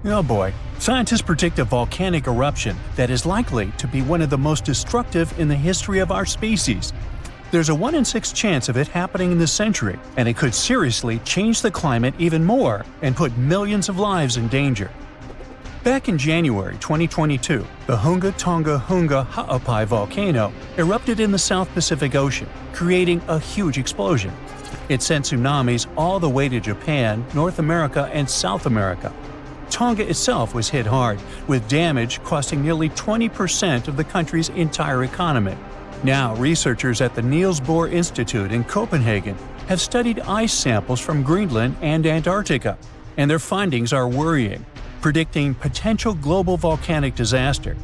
Oh boy, scientists predict a volcanic eruption that is likely to be one of the most destructive in the history of our species. There's a 1 in 6 chance of it happening in this century, and it could seriously change the climate even more and put millions of lives in danger. Back in January 2022, the Hunga Tonga Hunga Ha'apai volcano erupted in the South Pacific Ocean, creating a huge explosion. It sent tsunamis all the way to Japan, North America, and South America. Tonga itself was hit hard, with damage costing nearly 20% of the country's entire economy. Now, researchers at the Niels Bohr Institute in Copenhagen have studied ice samples from Greenland and Antarctica, and their findings are worrying, predicting potential global volcanic disaster.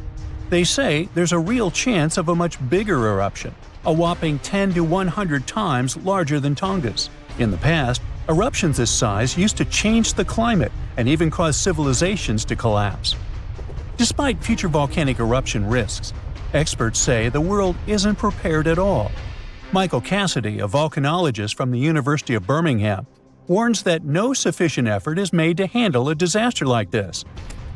They say there's a real chance of a much bigger eruption, a whopping 10 to 100 times larger than Tonga's. In the past, eruptions this size used to change the climate and even cause civilizations to collapse. Despite future volcanic eruption risks, experts say the world isn't prepared at all. Michael Cassidy, a volcanologist from the University of Birmingham, warns that no sufficient effort is made to handle a disaster like this.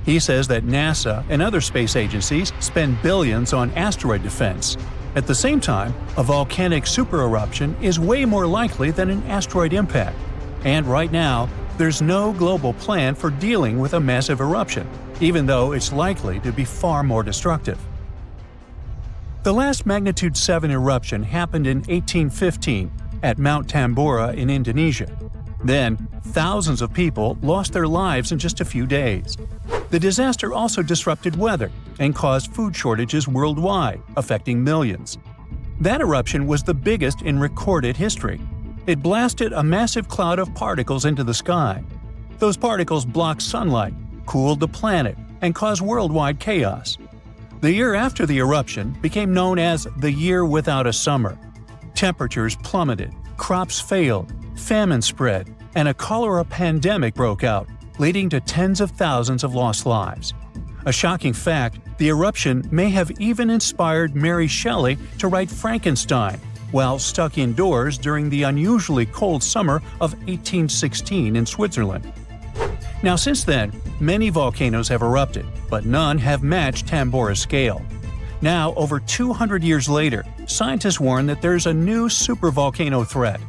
He says that NASA and other space agencies spend billions on asteroid defense. At the same time, a volcanic supereruption is way more likely than an asteroid impact. And right now, there's no global plan for dealing with a massive eruption, even though it's likely to be far more destructive. The last magnitude 7 eruption happened in 1815 at Mount Tambora in Indonesia. Then, thousands of people lost their lives in just a few days. The disaster also disrupted weather and caused food shortages worldwide, affecting millions. That eruption was the biggest in recorded history. It blasted a massive cloud of particles into the sky. Those particles blocked sunlight, cooled the planet, and caused worldwide chaos. The year after the eruption became known as the Year Without a Summer. Temperatures plummeted, crops failed, famine spread, and a cholera pandemic broke out, leading to tens of thousands of lost lives. A shocking fact, the eruption may have even inspired Mary Shelley to write Frankenstein while stuck indoors during the unusually cold summer of 1816 in Switzerland. Now, since then, many volcanoes have erupted, but none have matched Tambora's scale. Now, over 200 years later, scientists warn that there's a new supervolcano threat.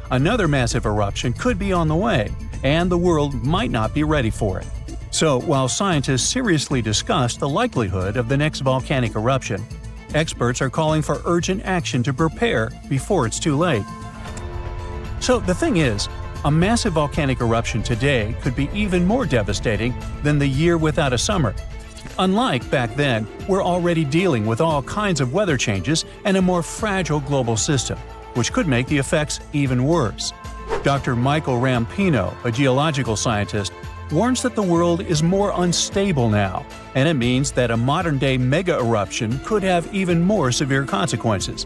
Another massive eruption could be on the way, and the world might not be ready for it. So, while scientists seriously discuss the likelihood of the next volcanic eruption, experts are calling for urgent action to prepare before it's too late. So the thing is, a massive volcanic eruption today could be even more devastating than the Year Without a Summer. Unlike back then, we're already dealing with all kinds of weather changes and a more fragile global system, which could make the effects even worse. Dr. Michael Rampino, a geological scientist, warns that the world is more unstable now, and it means that a modern-day mega-eruption could have even more severe consequences.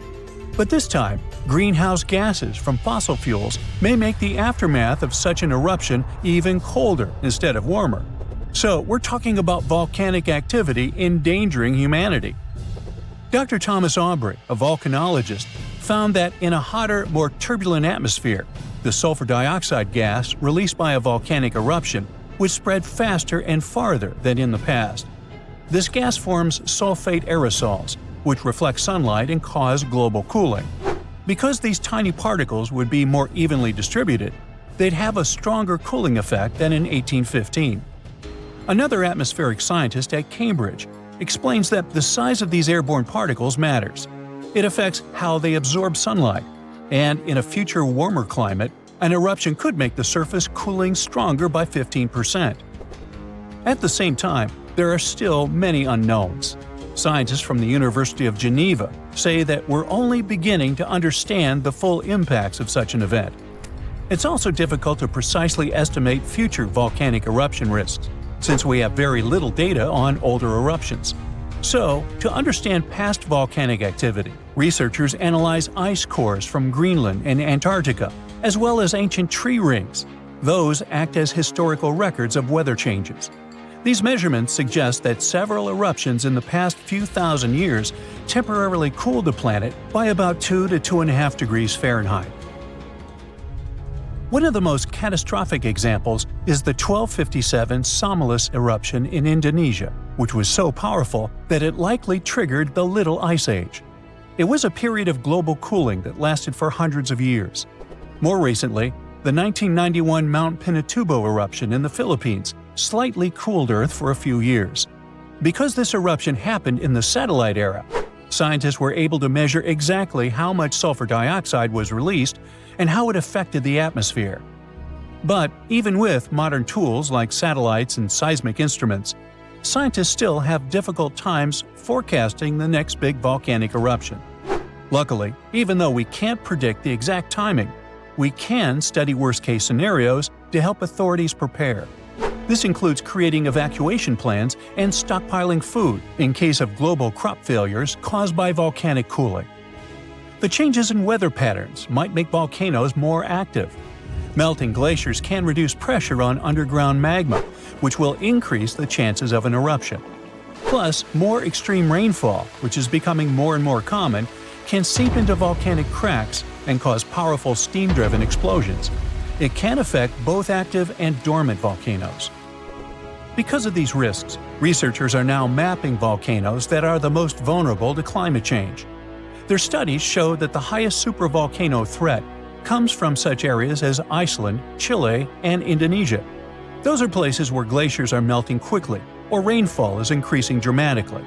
But this time, greenhouse gases from fossil fuels may make the aftermath of such an eruption even colder instead of warmer. So we're talking about volcanic activity endangering humanity. Dr. Thomas Aubrey, a volcanologist, found that in a hotter, more turbulent atmosphere, the sulfur dioxide gas released by a volcanic eruption would spread faster and farther than in the past. This gas forms sulfate aerosols, which reflect sunlight and cause global cooling. Because these tiny particles would be more evenly distributed, they'd have a stronger cooling effect than in 1815. Another atmospheric scientist at Cambridge explains that the size of these airborne particles matters. It affects how they absorb sunlight, and in a future warmer climate, an eruption could make the surface cooling stronger by 15%. At the same time, there are still many unknowns. Scientists from the University of Geneva say that we're only beginning to understand the full impacts of such an event. It's also difficult to precisely estimate future volcanic eruption risks, since we have very little data on older eruptions. So, to understand past volcanic activity, researchers analyze ice cores from Greenland and Antarctica, as well as ancient tree rings. Those act as historical records of weather changes. These measurements suggest that several eruptions in the past few thousand years temporarily cooled the planet by about 2 to 2.5 degrees Fahrenheit. One of the most catastrophic examples is the 1257 Somalis eruption in Indonesia, which was so powerful that it likely triggered the Little Ice Age. It was a period of global cooling that lasted for hundreds of years. More recently, the 1991 Mount Pinatubo eruption in the Philippines slightly cooled Earth for a few years. Because this eruption happened in the satellite era, scientists were able to measure exactly how much sulfur dioxide was released and how it affected the atmosphere. But even with modern tools like satellites and seismic instruments, scientists still have difficult times forecasting the next big volcanic eruption. Luckily, even though we can't predict the exact timing, we can study worst-case scenarios to help authorities prepare. This includes creating evacuation plans and stockpiling food in case of global crop failures caused by volcanic cooling. The changes in weather patterns might make volcanoes more active. Melting glaciers can reduce pressure on underground magma, which will increase the chances of an eruption. Plus, more extreme rainfall, which is becoming more and more common, can seep into volcanic cracks and cause powerful steam-driven explosions. It can affect both active and dormant volcanoes. Because of these risks, researchers are now mapping volcanoes that are the most vulnerable to climate change. Their studies show that the highest supervolcano threat comes from such areas as Iceland, Chile, and Indonesia. Those are places where glaciers are melting quickly or rainfall is increasing dramatically.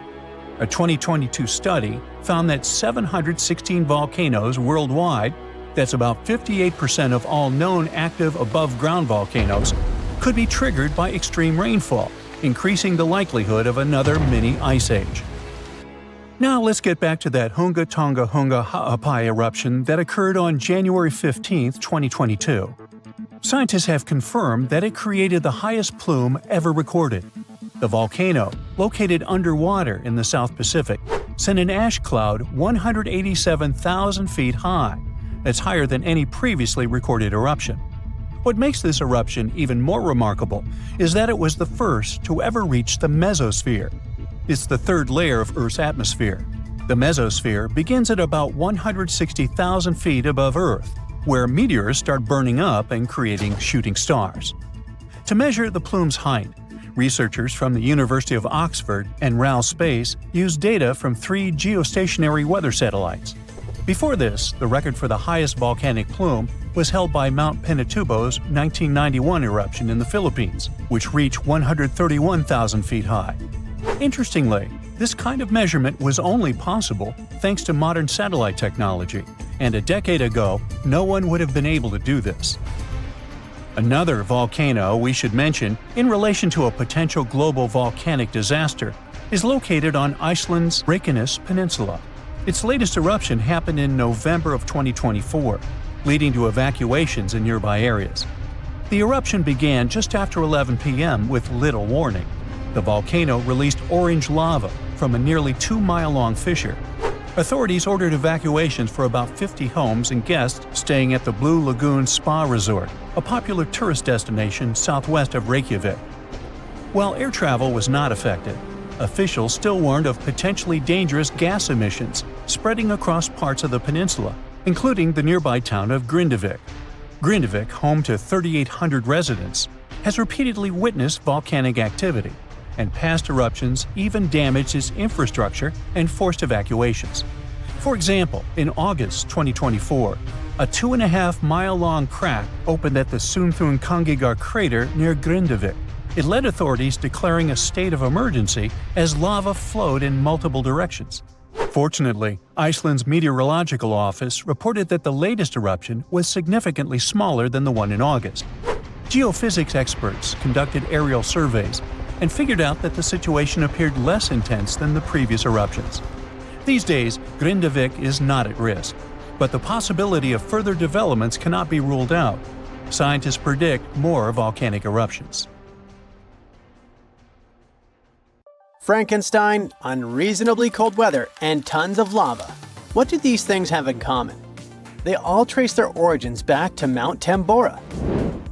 A 2022 study found that 716 volcanoes worldwide, that's about 58% of all known active above-ground volcanoes, could be triggered by extreme rainfall, increasing the likelihood of another mini ice age. Now let's get back to that Hunga Tonga Hunga Ha'apai eruption that occurred on January 15, 2022. Scientists have confirmed that it created the highest plume ever recorded. The volcano, located underwater in the South Pacific, sent an ash cloud 187,000 feet high. That's higher than any previously recorded eruption. What makes this eruption even more remarkable is that it was the first to ever reach the mesosphere. It's the third layer of Earth's atmosphere. The mesosphere begins at about 160,000 feet above Earth, where meteors start burning up and creating shooting stars. To measure the plume's height, researchers from the University of Oxford and RAL Space used data from 3 geostationary weather satellites. Before this, the record for the highest volcanic plume was held by Mount Pinatubo's 1991 eruption in the Philippines, which reached 131,000 feet high. Interestingly, this kind of measurement was only possible thanks to modern satellite technology, and a decade ago, no one would have been able to do this. Another volcano we should mention in relation to a potential global volcanic disaster is located on Iceland's Reykjanes Peninsula. Its latest eruption happened in November of 2024, leading to evacuations in nearby areas. The eruption began just after 11 p.m. with little warning. The volcano released orange lava from a nearly 2-mile-long fissure. Authorities ordered evacuations for about 50 homes and guests staying at the Blue Lagoon Spa Resort, a popular tourist destination southwest of Reykjavik. While air travel was not affected, officials still warned of potentially dangerous gas emissions spreading across parts of the peninsula, including the nearby town of Grindavik. Grindavik, home to 3,800 residents, has repeatedly witnessed volcanic activity, and past eruptions even damaged its infrastructure and forced evacuations. For example, in August 2024, a 2.5-mile-long crack opened at the Sunthunkangigar crater near Grindavik. It led authorities declaring a state of emergency as lava flowed in multiple directions. Fortunately, Iceland's meteorological office reported that the latest eruption was significantly smaller than the one in August. Geophysics experts conducted aerial surveys and figured out that the situation appeared less intense than the previous eruptions. These days, Grindavik is not at risk, but the possibility of further developments cannot be ruled out. Scientists predict more volcanic eruptions. Frankenstein, unreasonably cold weather, and tons of lava. What do these things have in common? They all trace their origins back to Mount Tambora.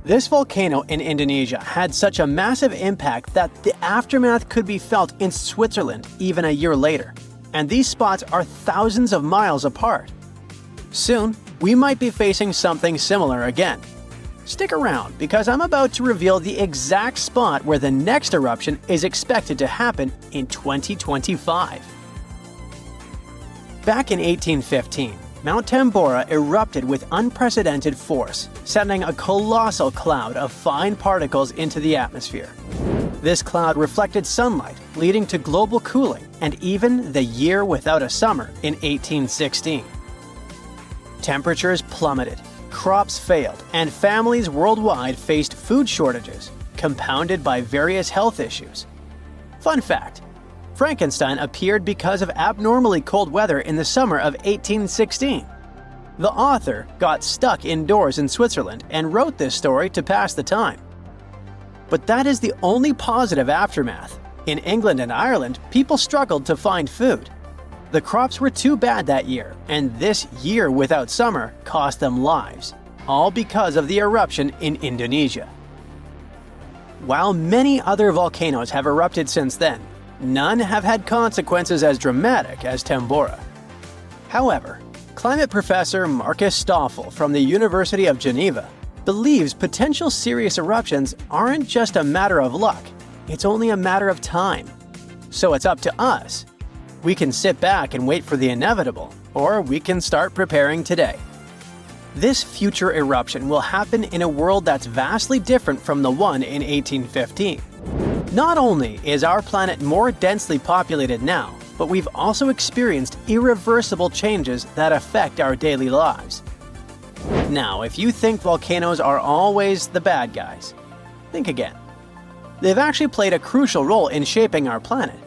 This volcano in Indonesia had such a massive impact that the aftermath could be felt in Switzerland even a year later. And these spots are thousands of miles apart. Soon, we might be facing something similar again. Stick around because I'm about to reveal the exact spot where the next eruption is expected to happen in 2025. Back in 1815, Mount Tambora erupted with unprecedented force, sending a colossal cloud of fine particles into the atmosphere. This cloud reflected sunlight, leading to global cooling and even the year without a summer in 1816. Temperatures plummeted, crops failed, and families worldwide faced food shortages, compounded by various health issues. Fun fact: Frankenstein appeared because of abnormally cold weather in the summer of 1816. The author got stuck indoors in Switzerland and wrote this story to pass the time. But that is the only positive aftermath. In England and Ireland, people struggled to find food. The crops were too bad that year, and this year without summer cost them lives, all because of the eruption in Indonesia. While many other volcanoes have erupted since then, none have had consequences as dramatic as Tambora. However, climate professor Marcus Stoffel from the University of Geneva believes potential serious eruptions aren't just a matter of luck, it's only a matter of time. So it's up to us. We can sit back and wait for the inevitable, or we can start preparing today. This future eruption will happen in a world that's vastly different from the one in 1815. Not only is our planet more densely populated now, but we've also experienced irreversible changes that affect our daily lives. Now, if you think volcanoes are always the bad guys, think again. They've actually played a crucial role in shaping our planet.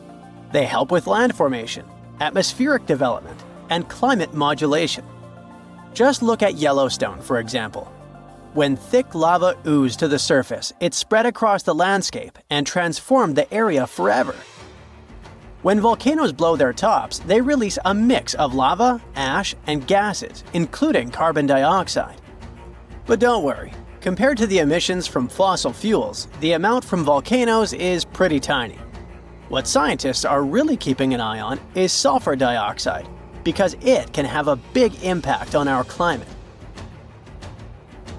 They help with land formation, atmospheric development, and climate modulation. Just look at Yellowstone, for example. When thick lava oozed to the surface, it spread across the landscape and transformed the area forever. When volcanoes blow their tops, they release a mix of lava, ash, and gases, including carbon dioxide. But don't worry, compared to the emissions from fossil fuels, the amount from volcanoes is pretty tiny. What scientists are really keeping an eye on is sulfur dioxide, because it can have a big impact on our climate.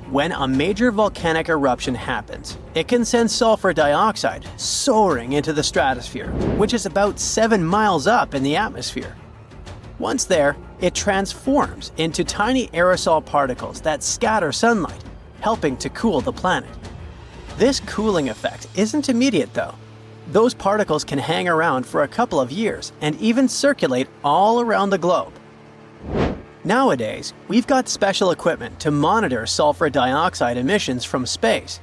When a major volcanic eruption happens, it can send sulfur dioxide soaring into the stratosphere, which is about 7 miles up in the atmosphere. Once there, it transforms into tiny aerosol particles that scatter sunlight, helping to cool the planet. This cooling effect isn't immediate though. Those particles can hang around for a couple of years and even circulate all around the globe. Nowadays, we've got special equipment to monitor sulfur dioxide emissions from space.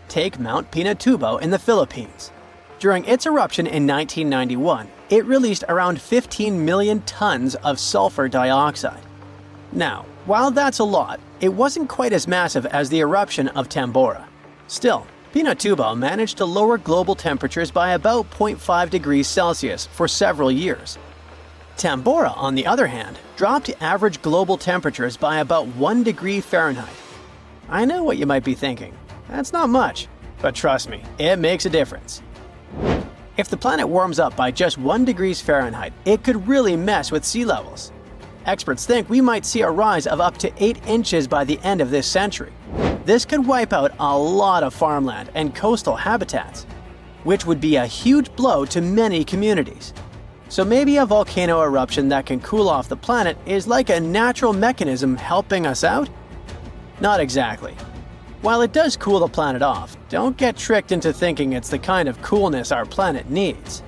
Take Mount Pinatubo in the Philippines. During its eruption in 1991, it released around 15 million tons of sulfur dioxide. Now, while that's a lot, it wasn't quite as massive as the eruption of Tambora. Still, Pinatubo managed to lower global temperatures by about 0.5 degrees Celsius for several years. Tambora, on the other hand, dropped average global temperatures by about 1 degree Fahrenheit. I know what you might be thinking. That's not much, but trust me, it makes a difference. If the planet warms up by just 1 degree Fahrenheit, it could really mess with sea levels. Experts think we might see a rise of up to 8 inches by the end of this century. This could wipe out a lot of farmland and coastal habitats, which would be a huge blow to many communities. So maybe a volcano eruption that can cool off the planet is like a natural mechanism helping us out? Not exactly. While it does cool the planet off, don't get tricked into thinking it's the kind of coolness our planet needs.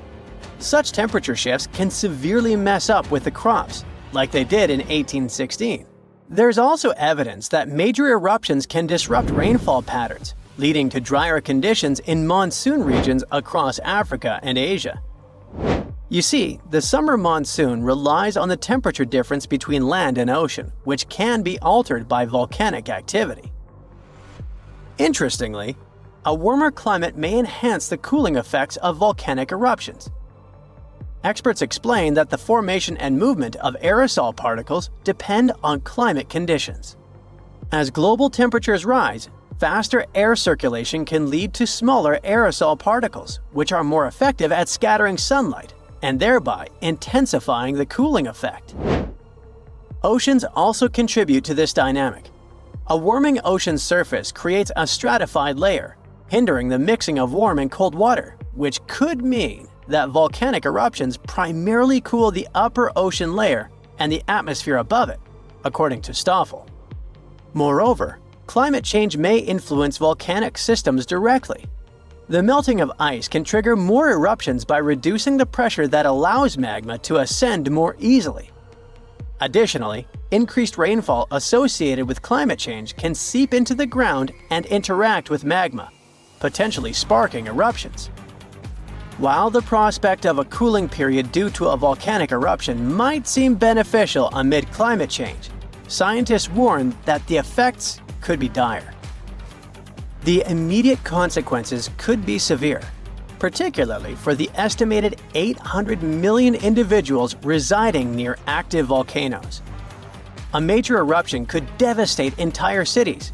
Such temperature shifts can severely mess up with the crops, like they did in 1816. There's also evidence that major eruptions can disrupt rainfall patterns, leading to drier conditions in monsoon regions across Africa and Asia. You see, the summer monsoon relies on the temperature difference between land and ocean, which can be altered by volcanic activity. Interestingly, a warmer climate may enhance the cooling effects of volcanic eruptions. Experts explain that the formation and movement of aerosol particles depend on climate conditions. As global temperatures rise, faster air circulation can lead to smaller aerosol particles, which are more effective at scattering sunlight and thereby intensifying the cooling effect. Oceans also contribute to this dynamic. A warming ocean surface creates a stratified layer, hindering the mixing of warm and cold water, which could mean that volcanic eruptions primarily cool the upper ocean layer and the atmosphere above it, according to Stoffel. Moreover, climate change may influence volcanic systems directly. The melting of ice can trigger more eruptions by reducing the pressure that allows magma to ascend more easily. Additionally, increased rainfall associated with climate change can seep into the ground and interact with magma, potentially sparking eruptions. While the prospect of a cooling period due to a volcanic eruption might seem beneficial amid climate change, scientists warn that the effects could be dire. The immediate consequences could be severe, particularly for the estimated 800 million individuals residing near active volcanoes. A major eruption could devastate entire cities.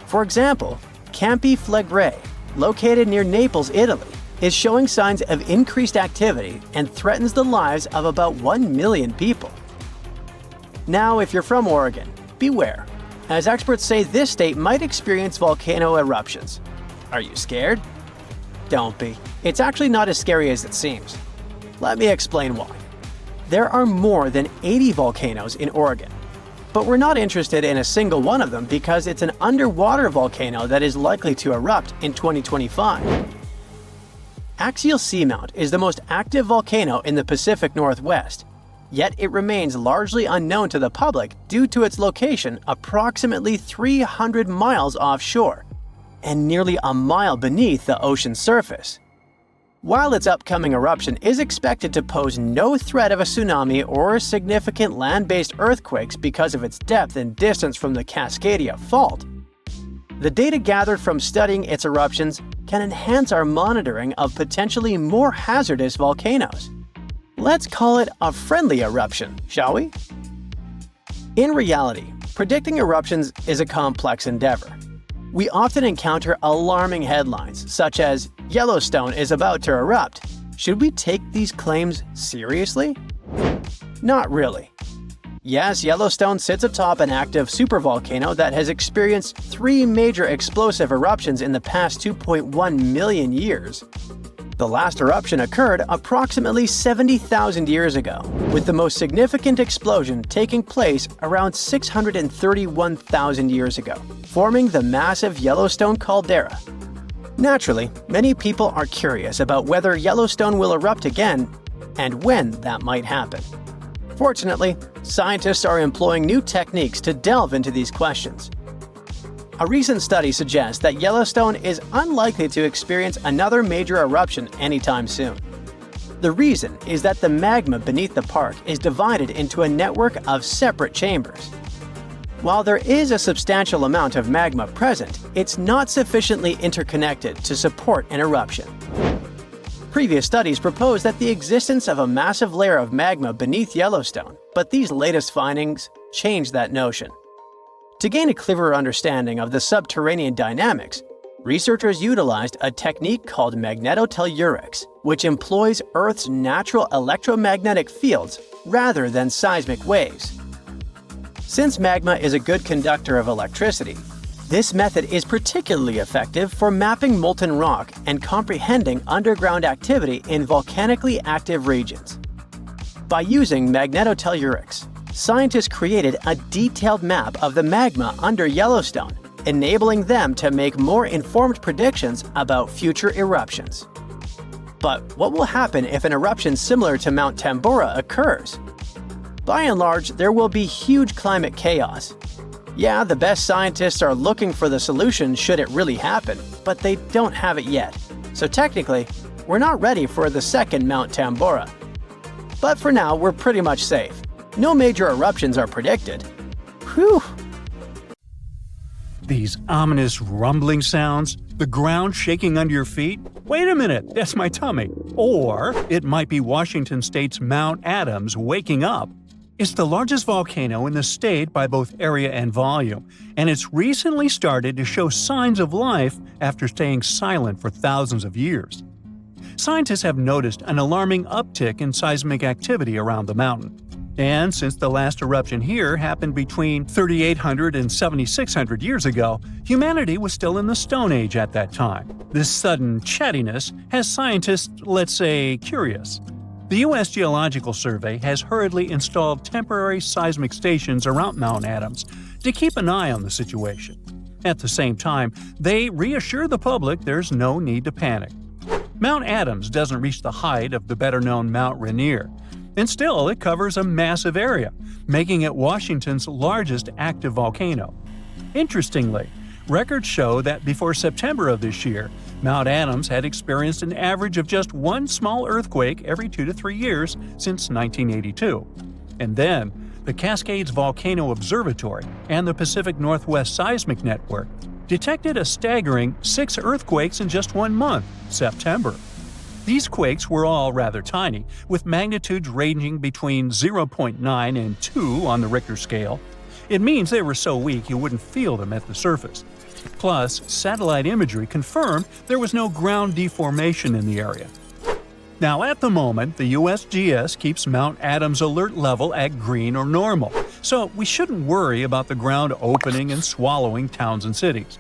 For example, Campi Flegrei, located near Naples, Italy, is showing signs of increased activity and threatens the lives of about 1 million people. Now, if you're from Oregon, beware, as experts say this state might experience volcano eruptions. Are you scared? Don't be. It's actually not as scary as it seems. Let me explain why. There are more than 80 volcanoes in Oregon, but we're not interested in a single one of them because it's an underwater volcano that is likely to erupt in 2025. Axial Seamount is the most active volcano in the Pacific Northwest, yet it remains largely unknown to the public due to its location approximately 300 miles offshore and nearly a mile beneath the ocean's surface. While its upcoming eruption is expected to pose no threat of a tsunami or significant land-based earthquakes because of its depth and distance from the Cascadia Fault, the data gathered from studying its eruptions can enhance our monitoring of potentially more hazardous volcanoes. Let's call it a friendly eruption, shall we? In reality, predicting eruptions is a complex endeavor. We often encounter alarming headlines such as, "Yellowstone is about to erupt." Should we take these claims seriously? Not really. Yes, Yellowstone sits atop an active supervolcano that has experienced 3 major explosive eruptions in the past 2.1 million years. The last eruption occurred approximately 70,000 years ago, with the most significant explosion taking place around 631,000 years ago, forming the massive Yellowstone caldera. Naturally, many people are curious about whether Yellowstone will erupt again and when that might happen. Fortunately, scientists are employing new techniques to delve into these questions. A recent study suggests that Yellowstone is unlikely to experience another major eruption anytime soon. The reason is that the magma beneath the park is divided into a network of separate chambers. While there is a substantial amount of magma present, it's not sufficiently interconnected to support an eruption. Previous studies proposed that the existence of a massive layer of magma beneath Yellowstone, but these latest findings change that notion. To gain a clearer understanding of the subterranean dynamics, researchers utilized a technique called magnetotellurics, which employs Earth's natural electromagnetic fields rather than seismic waves. Since magma is a good conductor of electricity, this method is particularly effective for mapping molten rock and comprehending underground activity in volcanically active regions. By using magnetotellurics, scientists created a detailed map of the magma under Yellowstone, enabling them to make more informed predictions about future eruptions. But what will happen if an eruption similar to Mount Tambora occurs? By and large, there will be huge climate chaos. Yeah, the best scientists are looking for the solution should it really happen, but they don't have it yet. So technically, we're not ready for the second Mount Tambora. But for now, we're pretty much safe. No major eruptions are predicted. Whew! These ominous rumbling sounds, the ground shaking under your feet. Wait a minute, that's my tummy. Or it might be Washington State's Mount Adams waking up. It's the largest volcano in the state by both area and volume, and it's recently started to show signs of life after staying silent for thousands of years. Scientists have noticed an alarming uptick in seismic activity around the mountain. And since the last eruption here happened between 3,800 and 7,600 years ago, humanity was still in the Stone Age at that time. This sudden chattiness has scientists, let's say, curious. The U.S. Geological Survey has hurriedly installed temporary seismic stations around Mount Adams to keep an eye on the situation. At the same time, they reassure the public there's no need to panic. Mount Adams doesn't reach the height of the better-known Mount Rainier, and still it covers a massive area, making it Washington's largest active volcano. Interestingly, records show that before September of this year, Mount Adams had experienced an average of just one small earthquake every 2 to 3 years since 1982. And then, the Cascades Volcano Observatory and the Pacific Northwest Seismic Network detected a staggering 6 earthquakes in just 1 month, September. These quakes were all rather tiny, with magnitudes ranging between 0.9 and 2 on the Richter scale. It means they were so weak you wouldn't feel them at the surface. Plus, satellite imagery confirmed there was no ground deformation in the area. Now, at the moment, the USGS keeps Mount Adams' alert level at green or normal, so we shouldn't worry about the ground opening and swallowing towns and cities.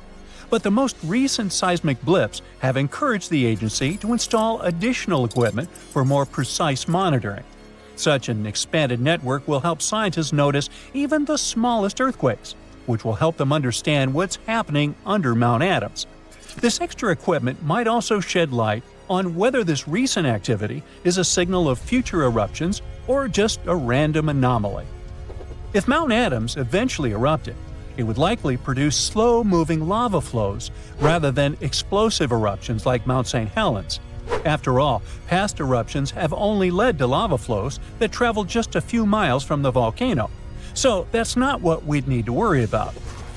But the most recent seismic blips have encouraged the agency to install additional equipment for more precise monitoring. Such an expanded network will help scientists notice even the smallest earthquakes, which will help them understand what's happening under Mount Adams. This extra equipment might also shed light on whether this recent activity is a signal of future eruptions or just a random anomaly. If Mount Adams eventually erupted, it would likely produce slow-moving lava flows rather than explosive eruptions like Mount St. Helens. After all, past eruptions have only led to lava flows that travel just a few miles from the volcano. So that's not what we'd need to worry about.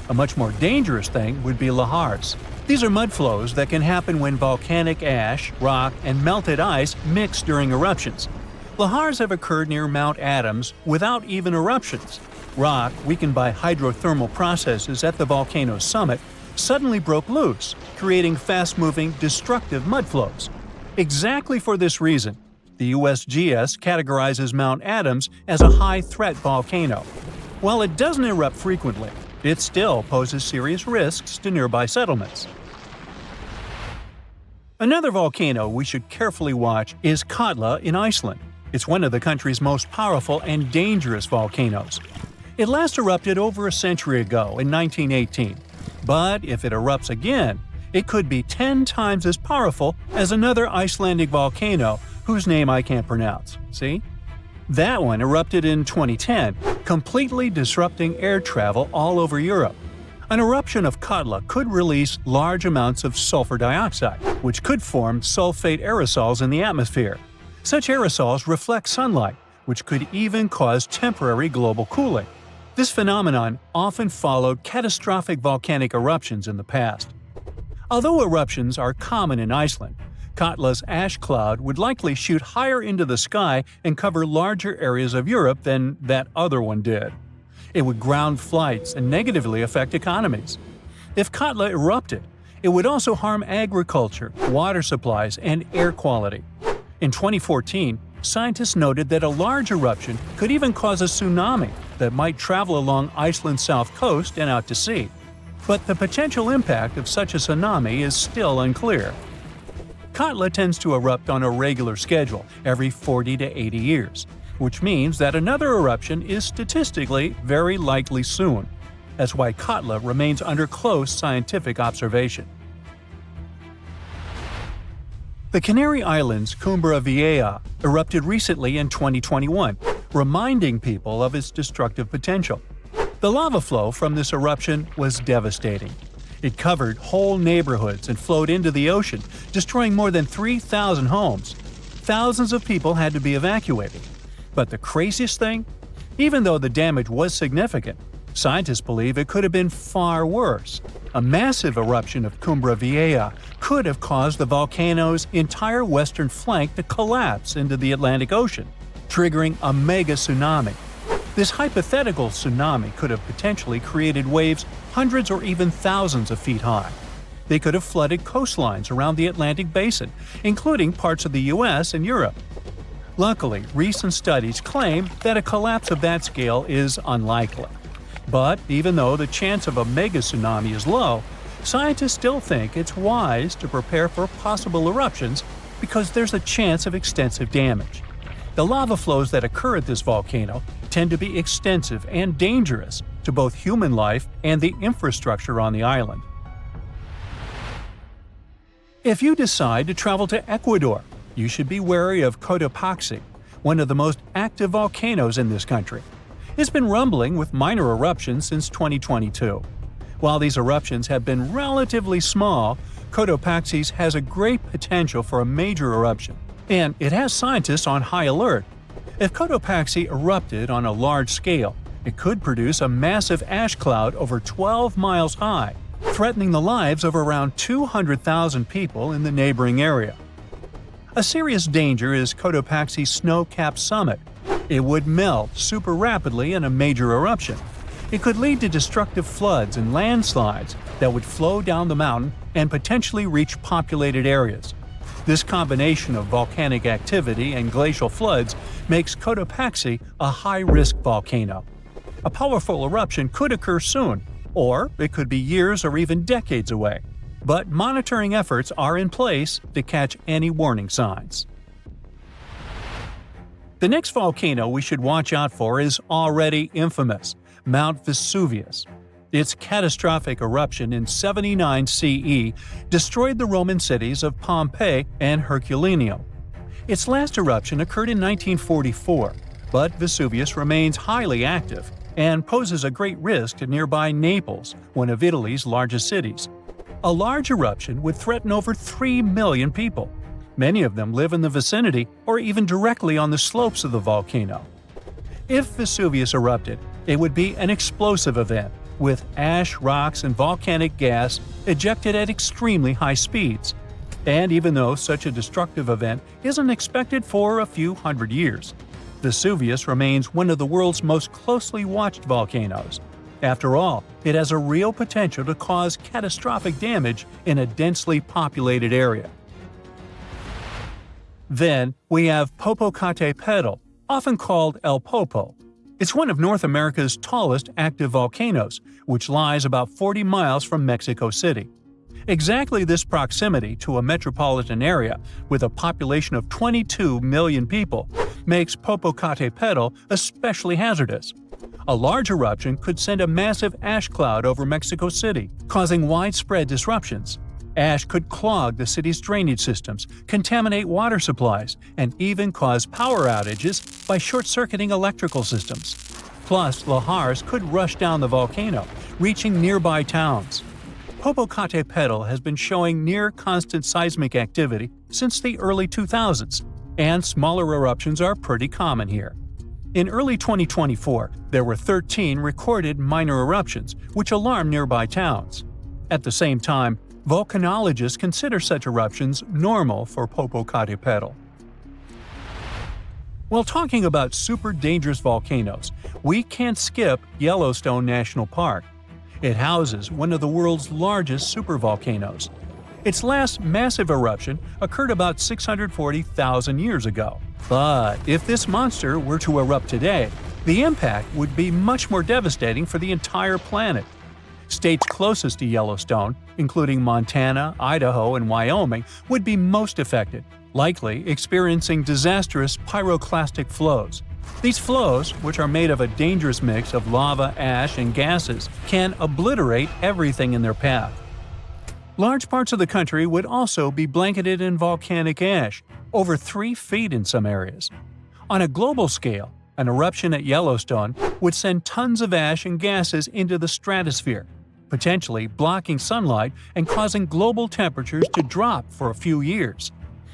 A much more dangerous thing would be lahars. These are mud flows that can happen when volcanic ash, rock, and melted ice mix during eruptions. Lahars have occurred near Mount Adams without even eruptions. Rock, weakened by hydrothermal processes at the volcano's summit, suddenly broke loose, creating fast-moving, destructive mud flows. Exactly for this reason, the USGS categorizes Mount Adams as a high-threat volcano. While it doesn't erupt frequently, it still poses serious risks to nearby settlements. Another volcano we should carefully watch is Katla in Iceland. It's one of the country's most powerful and dangerous volcanoes. It last erupted over a century ago in 1918, but if it erupts again, it could be 10 times as powerful as another Icelandic volcano whose name I can't pronounce. See? That one erupted in 2010, completely disrupting air travel all over Europe. An eruption of Katla could release large amounts of sulfur dioxide, which could form sulfate aerosols in the atmosphere. Such aerosols reflect sunlight, which could even cause temporary global cooling. This phenomenon often followed catastrophic volcanic eruptions in the past. Although eruptions are common in Iceland, Katla's ash cloud would likely shoot higher into the sky and cover larger areas of Europe than that other one did. It would ground flights and negatively affect economies. If Katla erupted, it would also harm agriculture, water supplies, and air quality. In 2014, scientists noted that a large eruption could even cause a tsunami that might travel along Iceland's south coast and out to sea. But the potential impact of such a tsunami is still unclear. Katla tends to erupt on a regular schedule every 40 to 80 years, which means that another eruption is statistically very likely soon. That's why Katla remains under close scientific observation. The Canary Islands' Cumbre Vieja erupted recently in 2021, reminding people of its destructive potential. The lava flow from this eruption was devastating. It covered whole neighborhoods and flowed into the ocean, destroying more than 3,000 homes. Thousands of people had to be evacuated. But the craziest thing? Even though the damage was significant, scientists believe it could have been far worse. A massive eruption of Cumbre Vieja could have caused the volcano's entire western flank to collapse into the Atlantic Ocean, triggering a mega tsunami. This hypothetical tsunami could have potentially created waves hundreds or even thousands of feet high. They could have flooded coastlines around the Atlantic basin, including parts of the US and Europe. Luckily, recent studies claim that a collapse of that scale is unlikely. But even though the chance of a mega tsunami is low, scientists still think it's wise to prepare for possible eruptions because there's a chance of extensive damage. The lava flows that occur at this volcano tend to be extensive and dangerous to both human life and the infrastructure on the island. If you decide to travel to Ecuador, you should be wary of Cotopaxi, one of the most active volcanoes in this country. It's been rumbling with minor eruptions since 2022. While these eruptions have been relatively small, Cotopaxi has a great potential for a major eruption, and it has scientists on high alert. If Cotopaxi erupted on a large scale, it could produce a massive ash cloud over 12 miles high, threatening the lives of around 200,000 people in the neighboring area. A serious danger is Cotopaxi's snow-capped summit. It would melt super rapidly in a major eruption. It could lead to destructive floods and landslides that would flow down the mountain and potentially reach populated areas. This combination of volcanic activity and glacial floods makes Cotopaxi a high-risk volcano. A powerful eruption could occur soon, or it could be years or even decades away. But monitoring efforts are in place to catch any warning signs. The next volcano we should watch out for is already infamous, Mount Vesuvius. Its catastrophic eruption in 79 CE destroyed the Roman cities of Pompeii and Herculaneum. Its last eruption occurred in 1944, but Vesuvius remains highly active and poses a great risk to nearby Naples, one of Italy's largest cities. A large eruption would threaten over 3 million people. Many of them live in the vicinity or even directly on the slopes of the volcano. If Vesuvius erupted, it would be an explosive event, with ash, rocks, and volcanic gas ejected at extremely high speeds. And even though such a destructive event isn't expected for a few hundred years, Vesuvius remains one of the world's most closely watched volcanoes. After all, it has a real potential to cause catastrophic damage in a densely populated area. Then we have Popocatépetl, often called El Popo. It's one of North America's tallest active volcanoes, which lies about 40 miles from Mexico City. Exactly this proximity to a metropolitan area with a population of 22 million people makes Popocatépetl especially hazardous. A large eruption could send a massive ash cloud over Mexico City, causing widespread disruptions. Ash could clog the city's drainage systems, contaminate water supplies, and even cause power outages by short-circuiting electrical systems. Plus, lahars could rush down the volcano, reaching nearby towns. Popocatépetl has been showing near-constant seismic activity since the early 2000s, and smaller eruptions are pretty common here. In early 2024, there were 13 recorded minor eruptions, which alarmed nearby towns. At the same time, volcanologists consider such eruptions normal for Popocatépetl. While talking about super dangerous volcanoes, we can't skip Yellowstone National Park. It houses one of the world's largest supervolcanoes. Its last massive eruption occurred about 640,000 years ago. But if this monster were to erupt today, the impact would be much more devastating for the entire planet. States closest to Yellowstone, including Montana, Idaho, and Wyoming, would be most affected, likely experiencing disastrous pyroclastic flows. These flows, which are made of a dangerous mix of lava, ash, and gases, can obliterate everything in their path. Large parts of the country would also be blanketed in volcanic ash, over 3 feet in some areas. On a global scale, an eruption at Yellowstone would send tons of ash and gases into the stratosphere, potentially blocking sunlight and causing global temperatures to drop for a few years.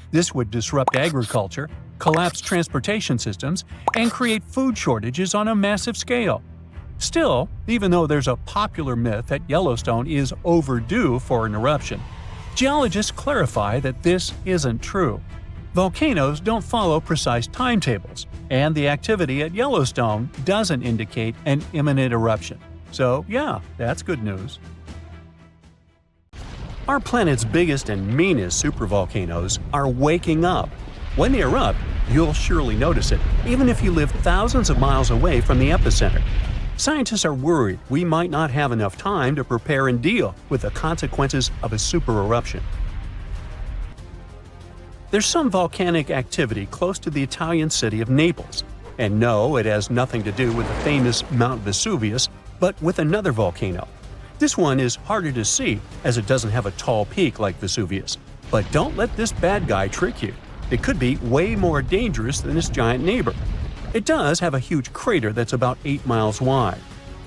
This would disrupt agriculture, collapse transportation systems, and create food shortages on a massive scale. Still, even though there's a popular myth that Yellowstone is overdue for an eruption, geologists clarify that this isn't true. Volcanoes don't follow precise timetables, and the activity at Yellowstone doesn't indicate an imminent eruption. So yeah, that's good news. Our planet's biggest and meanest supervolcanoes are waking up. When they erupt, You'll surely notice it, even if you live thousands of miles away from the epicenter. Scientists are worried we might not have enough time to prepare and deal with the consequences of a supereruption. There's some volcanic activity close to the Italian city of Naples. And no, it has nothing to do with the famous Mount Vesuvius, but with another volcano. This one is harder to see as it doesn't have a tall peak like Vesuvius. But don't let this bad guy trick you. It could be way more dangerous than its giant neighbor. It does have a huge crater that's about 8 miles wide.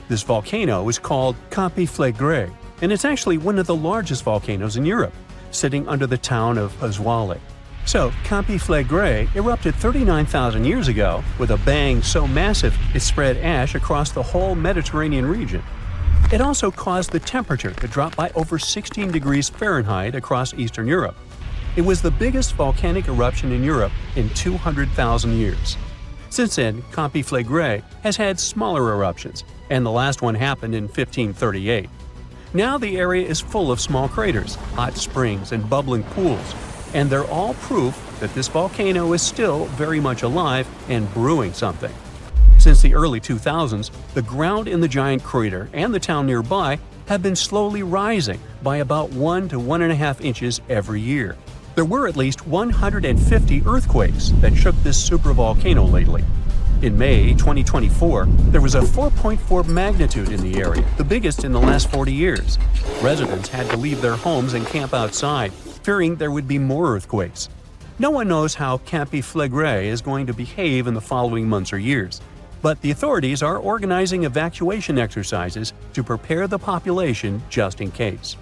This volcano is called Campi Flegrei, and it's actually one of the largest volcanoes in Europe, sitting under the town of Pasquale. So, Campi Flegrei erupted 39,000 years ago with a bang so massive it spread ash across the whole Mediterranean region. It also caused the temperature to drop by over 16 degrees Fahrenheit across Eastern Europe. It was the biggest volcanic eruption in Europe in 200,000 years. Since then, Campi Flegrei has had smaller eruptions, and the last one happened in 1538. Now the area is full of small craters, hot springs, and bubbling pools, and they're all proof that this volcano is still very much alive and brewing something. Since the early 2000s, the ground in the giant crater and the town nearby have been slowly rising by about 1 to 1.5 inches every year. There were at least 150 earthquakes that shook this supervolcano lately. In May 2024, there was a 4.4 magnitude in the area, the biggest in the last 40 years. Residents had to leave their homes and camp outside, fearing there would be more earthquakes. No one knows how Campi Flegrei is going to behave in the following months or years, but the authorities are organizing evacuation exercises to prepare the population just in case.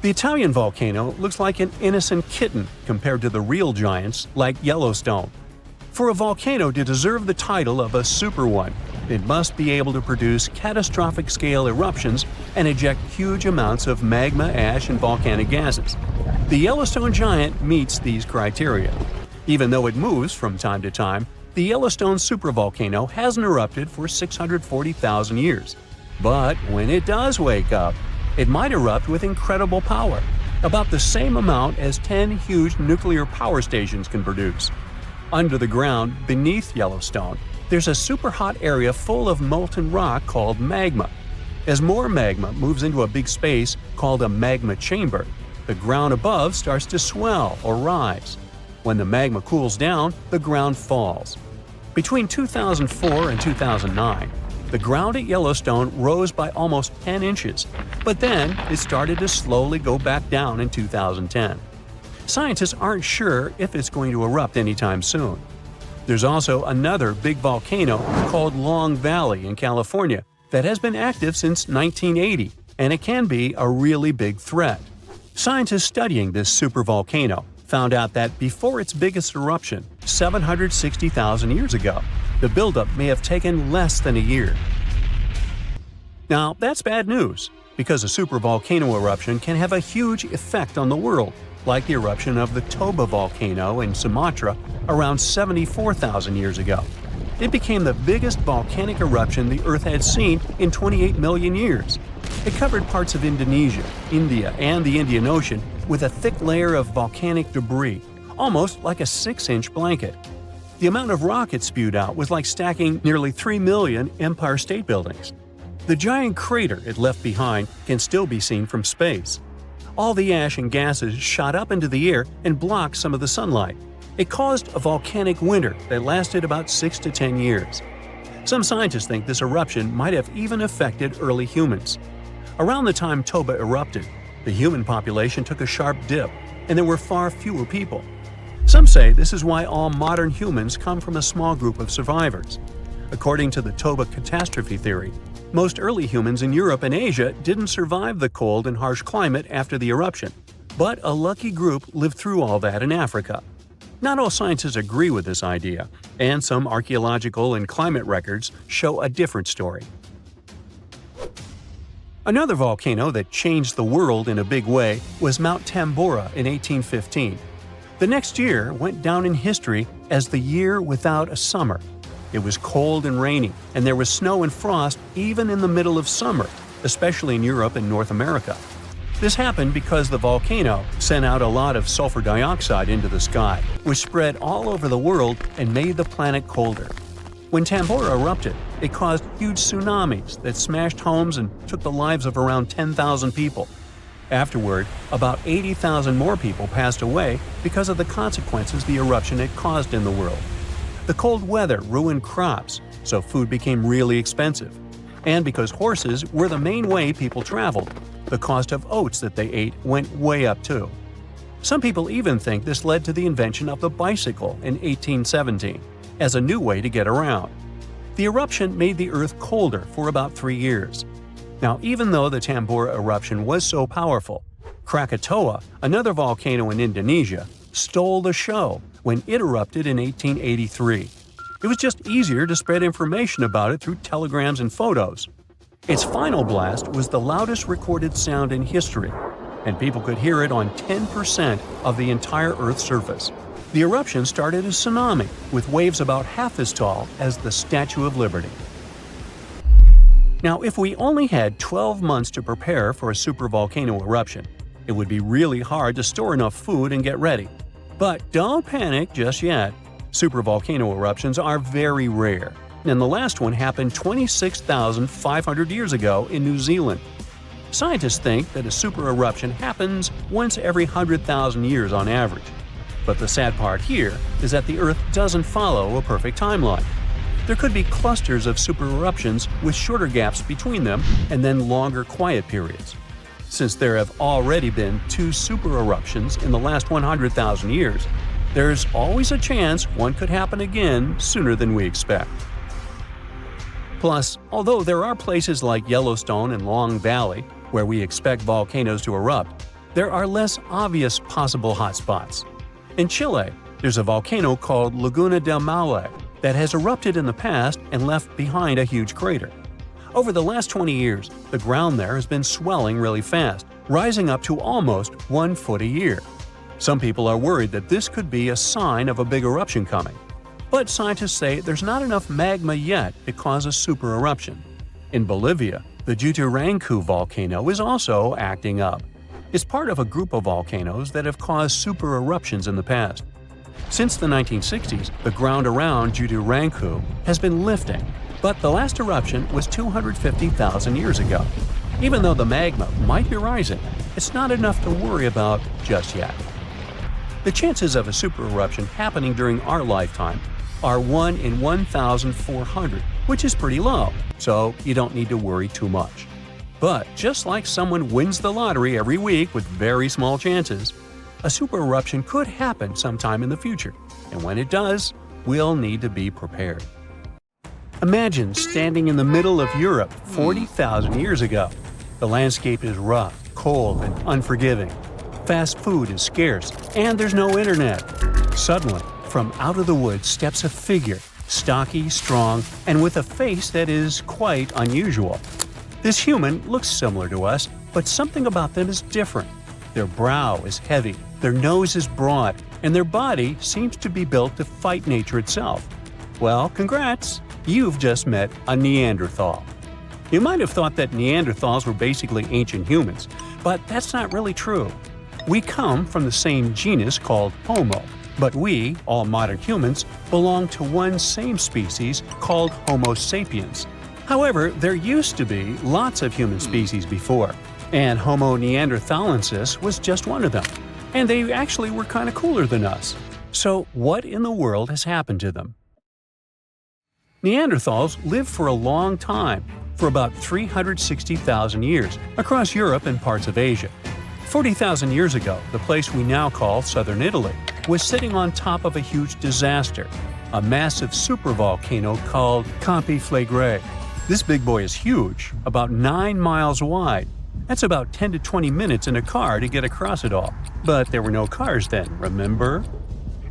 The Italian volcano looks like an innocent kitten compared to the real giants like Yellowstone. For a volcano to deserve the title of a super one, it must be able to produce catastrophic scale eruptions and eject huge amounts of magma, ash, and volcanic gases. The Yellowstone giant meets these criteria. Even though it moves from time to time, the Yellowstone supervolcano hasn't erupted for 640,000 years. But when it does wake up, it might erupt with incredible power, about the same amount as 10 huge nuclear power stations can produce. Under the ground, beneath Yellowstone, there's a super hot area full of molten rock called magma. As more magma moves into a big space called a magma chamber, the ground above starts to swell or rise. When the magma cools down, the ground falls. Between 2004 and 2009, the ground at Yellowstone rose by almost 10 inches, but then it started to slowly go back down in 2010. Scientists aren't sure if it's going to erupt anytime soon. There's also another big volcano called Long Valley in California that has been active since 1980, and it can be a really big threat. Scientists studying this supervolcano found out that before its biggest eruption, 760,000 years ago, the buildup may have taken less than a year. Now, that's bad news, because a supervolcano eruption can have a huge effect on the world, like the eruption of the Toba volcano in Sumatra around 74,000 years ago. It became the biggest volcanic eruption the Earth had seen in 28 million years. It covered parts of Indonesia, India, and the Indian Ocean with a thick layer of volcanic debris, almost like a 6-inch blanket. The amount of rock it spewed out was like stacking nearly 3 million Empire State Buildings. The giant crater it left behind can still be seen from space. All the ash and gases shot up into the air and blocked some of the sunlight. It caused a volcanic winter that lasted about 6 to 10 years. Some scientists think this eruption might have even affected early humans. Around the time Toba erupted, the human population took a sharp dip, and there were far fewer people. Some say this is why all modern humans come from a small group of survivors. According to the Toba catastrophe theory, most early humans in Europe and Asia didn't survive the cold and harsh climate after the eruption, but a lucky group lived through all that in Africa. Not all scientists agree with this idea, and some archaeological and climate records show a different story. Another volcano that changed the world in a big way was Mount Tambora in 1815. The next year went down in history as the year without a summer. It was cold and rainy, and there was snow and frost even in the middle of summer, especially in Europe and North America. This happened because the volcano sent out a lot of sulfur dioxide into the sky, which spread all over the world and made the planet colder. When Tambora erupted, it caused huge tsunamis that smashed homes and took the lives of around 10,000 people. Afterward, about 80,000 more people passed away because of the consequences the eruption had caused in the world. The cold weather ruined crops, so food became really expensive. And because horses were the main way people traveled, the cost of oats that they ate went way up too. Some people even think this led to the invention of the bicycle in 1817 as a new way to get around. The eruption made the Earth colder for about 3 years. Now, even though the Tambora eruption was so powerful, Krakatoa, another volcano in Indonesia, stole the show when it erupted in 1883. It was just easier to spread information about it through telegrams and photos. Its final blast was the loudest recorded sound in history, and people could hear it on 10% of the entire Earth's surface. The eruption started a tsunami, with waves about half as tall as the Statue of Liberty. Now, if we only had 12 months to prepare for a supervolcano eruption, it would be really hard to store enough food and get ready. But don't panic just yet. Supervolcano eruptions are very rare, and the last one happened 26,500 years ago in New Zealand. Scientists think that a super eruption happens once every 100,000 years on average. But the sad part here is that the Earth doesn't follow a perfect timeline. There could be clusters of super eruptions with shorter gaps between them and then longer quiet periods. Since there have already been 2 super eruptions in the last 100,000 years, there's always a chance one could happen again sooner than we expect. Plus, although there are places like Yellowstone and Long Valley where we expect volcanoes to erupt, there are less obvious possible hotspots. In Chile, there's a volcano called Laguna del Maule that has erupted in the past and left behind a huge crater. Over the last 20 years, the ground there has been swelling really fast, rising up to almost 1 foot a year. Some people are worried that this could be a sign of a big eruption coming. But scientists say there's not enough magma yet to cause a super eruption. In Bolivia, the Juturancu volcano is also acting up. It's part of a group of volcanoes that have caused super eruptions in the past. Since the 1960s, the ground around Juturancu has been lifting, but the last eruption was 250,000 years ago. Even though the magma might be rising, it's not enough to worry about just yet. The chances of a super eruption happening during our lifetime are 1 in 1,400, which is pretty low, so you don't need to worry too much. But just like someone wins the lottery every week with very small chances, a super eruption could happen sometime in the future, and when it does, we'll need to be prepared. Imagine standing in the middle of Europe 40,000 years ago. The landscape is rough, cold, and unforgiving. Fast food is scarce, and there's no internet. Suddenly, from out of the woods steps a figure, stocky, strong, and with a face that is quite unusual. This human looks similar to us, but something about them is different. Their brow is heavy, their nose is broad, and their body seems to be built to fight nature itself. Well, congrats! You've just met a Neanderthal. You might have thought that Neanderthals were basically ancient humans, but that's not really true. We come from the same genus called Homo, but we, all modern humans, belong to one same species called Homo sapiens. However, there used to be lots of human species before, and Homo neanderthalensis was just one of them. And they actually were kind of cooler than us. So what in the world has happened to them? Neanderthals lived for a long time, for about 360,000 years, across Europe and parts of Asia. 40,000 years ago, the place we now call southern Italy was sitting on top of a huge disaster, a massive supervolcano called Campi Flegrei. This big boy is huge, about 9 miles wide. That's about 10 to 20 minutes in a car to get across it all. But there were no cars then, remember?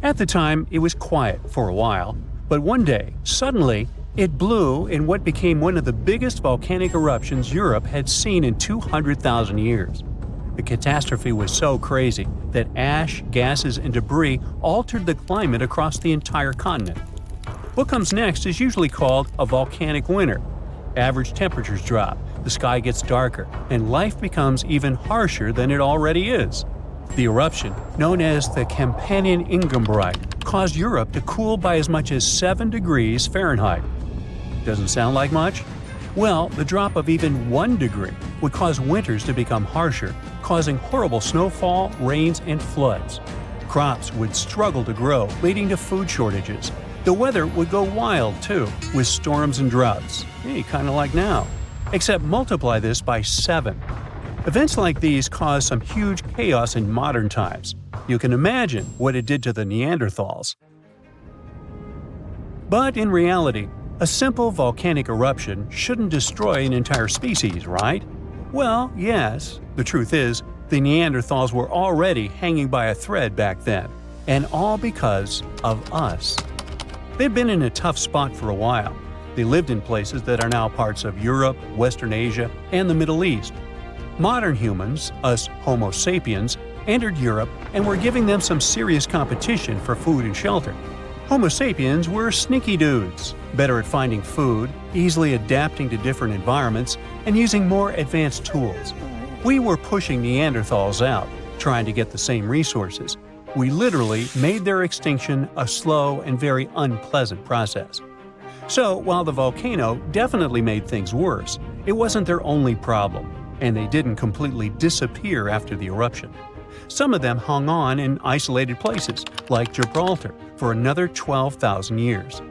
At the time, it was quiet for a while, but one day, suddenly, it blew in what became one of the biggest volcanic eruptions Europe had seen in 200,000 years. The catastrophe was so crazy that ash, gases, and debris altered the climate across the entire continent. What comes next is usually called a volcanic winter. Average temperatures drop, the sky gets darker, and life becomes even harsher than it already is. The eruption, known as the Campanian Ingombrite, caused Europe to cool by as much as 7 degrees Fahrenheit. Doesn't sound like much? Well, the drop of even 1 degree would cause winters to become harsher, causing horrible snowfall, rains, and floods. Crops would struggle to grow, leading to food shortages. The weather would go wild, too, with storms and droughts. Hey, kind of like now. Except multiply this by 7. Events like these caused some huge chaos in modern times. You can imagine what it did to the Neanderthals. But in reality, a simple volcanic eruption shouldn't destroy an entire species, right? Well, yes. The truth is, the Neanderthals were already hanging by a thread back then, and all because of us. They've been in a tough spot for a while. They lived in places that are now parts of Europe, Western Asia, and the Middle East. Modern humans, us Homo sapiens, entered Europe and were giving them some serious competition for food and shelter. Homo sapiens were sneaky dudes, better at finding food, easily adapting to different environments, and using more advanced tools. We were pushing Neanderthals out, trying to get the same resources. We literally made their extinction a slow and very unpleasant process. So, while the volcano definitely made things worse, it wasn't their only problem, and they didn't completely disappear after the eruption. Some of them hung on in isolated places, like Gibraltar, for another 12,000 years.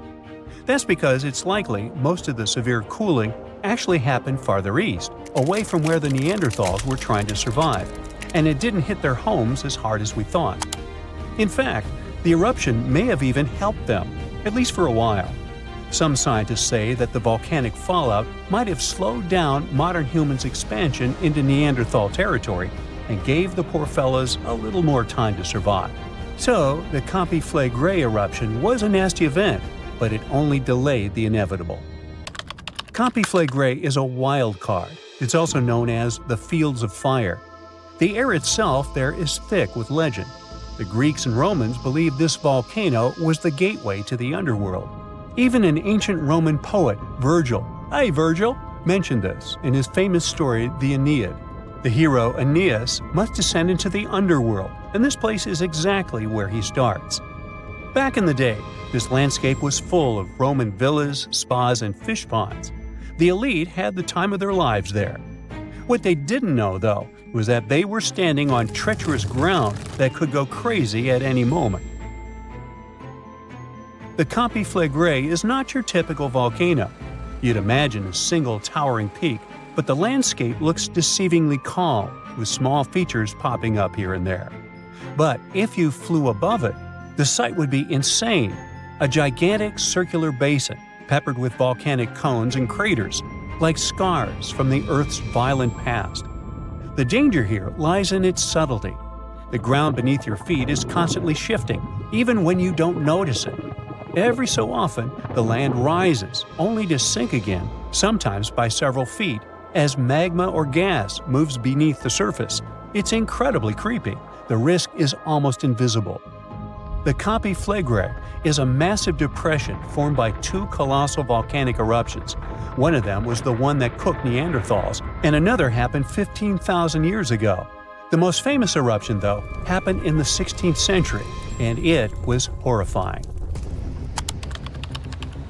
That's because it's likely most of the severe cooling actually happened farther east, away from where the Neanderthals were trying to survive, and it didn't hit their homes as hard as we thought. In fact, the eruption may have even helped them, at least for a while. Some scientists say that the volcanic fallout might have slowed down modern humans' expansion into Neanderthal territory and gave the poor fellas a little more time to survive. So, the Campiflagre eruption was a nasty event, but it only delayed the inevitable. Campiflagre is a wild card. It's also known as the Fields of Fire. The air itself there is thick with legend. The Greeks and Romans believed this volcano was the gateway to the underworld. Even an ancient Roman poet, Virgil, mentioned this in his famous story, the Aeneid. The hero Aeneas must descend into the underworld, and this place is exactly where he starts. Back in the day, this landscape was full of Roman villas, spas, and fish ponds. The elite had the time of their lives there. What they didn't know, though, was that they were standing on treacherous ground that could go crazy at any moment. The Campiflagre is not your typical volcano. You'd imagine a single towering peak, but the landscape looks deceivingly calm, with small features popping up here and there. But if you flew above it, the sight would be insane. A gigantic circular basin, peppered with volcanic cones and craters, like scars from the Earth's violent past. The danger here lies in its subtlety. The ground beneath your feet is constantly shifting, even when you don't notice it. Every so often, the land rises, only to sink again, sometimes by several feet, as magma or gas moves beneath the surface. It's incredibly creepy. The risk is almost invisible. The Campiflagre is a massive depression formed by 2 colossal volcanic eruptions. One of them was the one that cooked Neanderthals, and another happened 15,000 years ago. The most famous eruption, though, happened in the 16th century, and it was horrifying.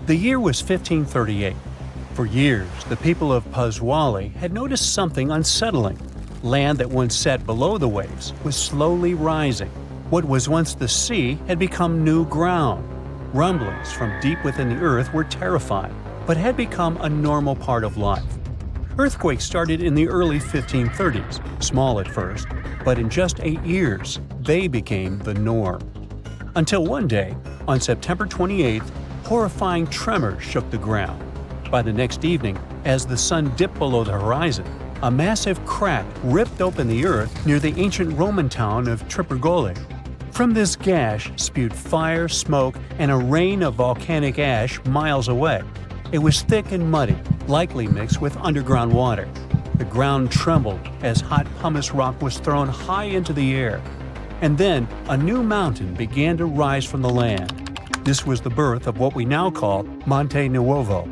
The year was 1538. For years, the people of Paswali had noticed something unsettling. Land that once sat below the waves was slowly rising. What was once the sea had become new ground. Rumblings from deep within the earth were terrifying, but had become a normal part of life. Earthquakes started in the early 1530s, small at first, but in just 8 years, they became the norm. Until one day, on September 28th, horrifying tremors shook the ground. By the next evening, as the sun dipped below the horizon, a massive crack ripped open the earth near the ancient Roman town of Tripurgoli. From this gash spewed fire, smoke, and a rain of volcanic ash miles away. It was thick and muddy, likely mixed with underground water. The ground trembled as hot pumice rock was thrown high into the air. And then a new mountain began to rise from the land. This was the birth of what we now call Monte Nuovo.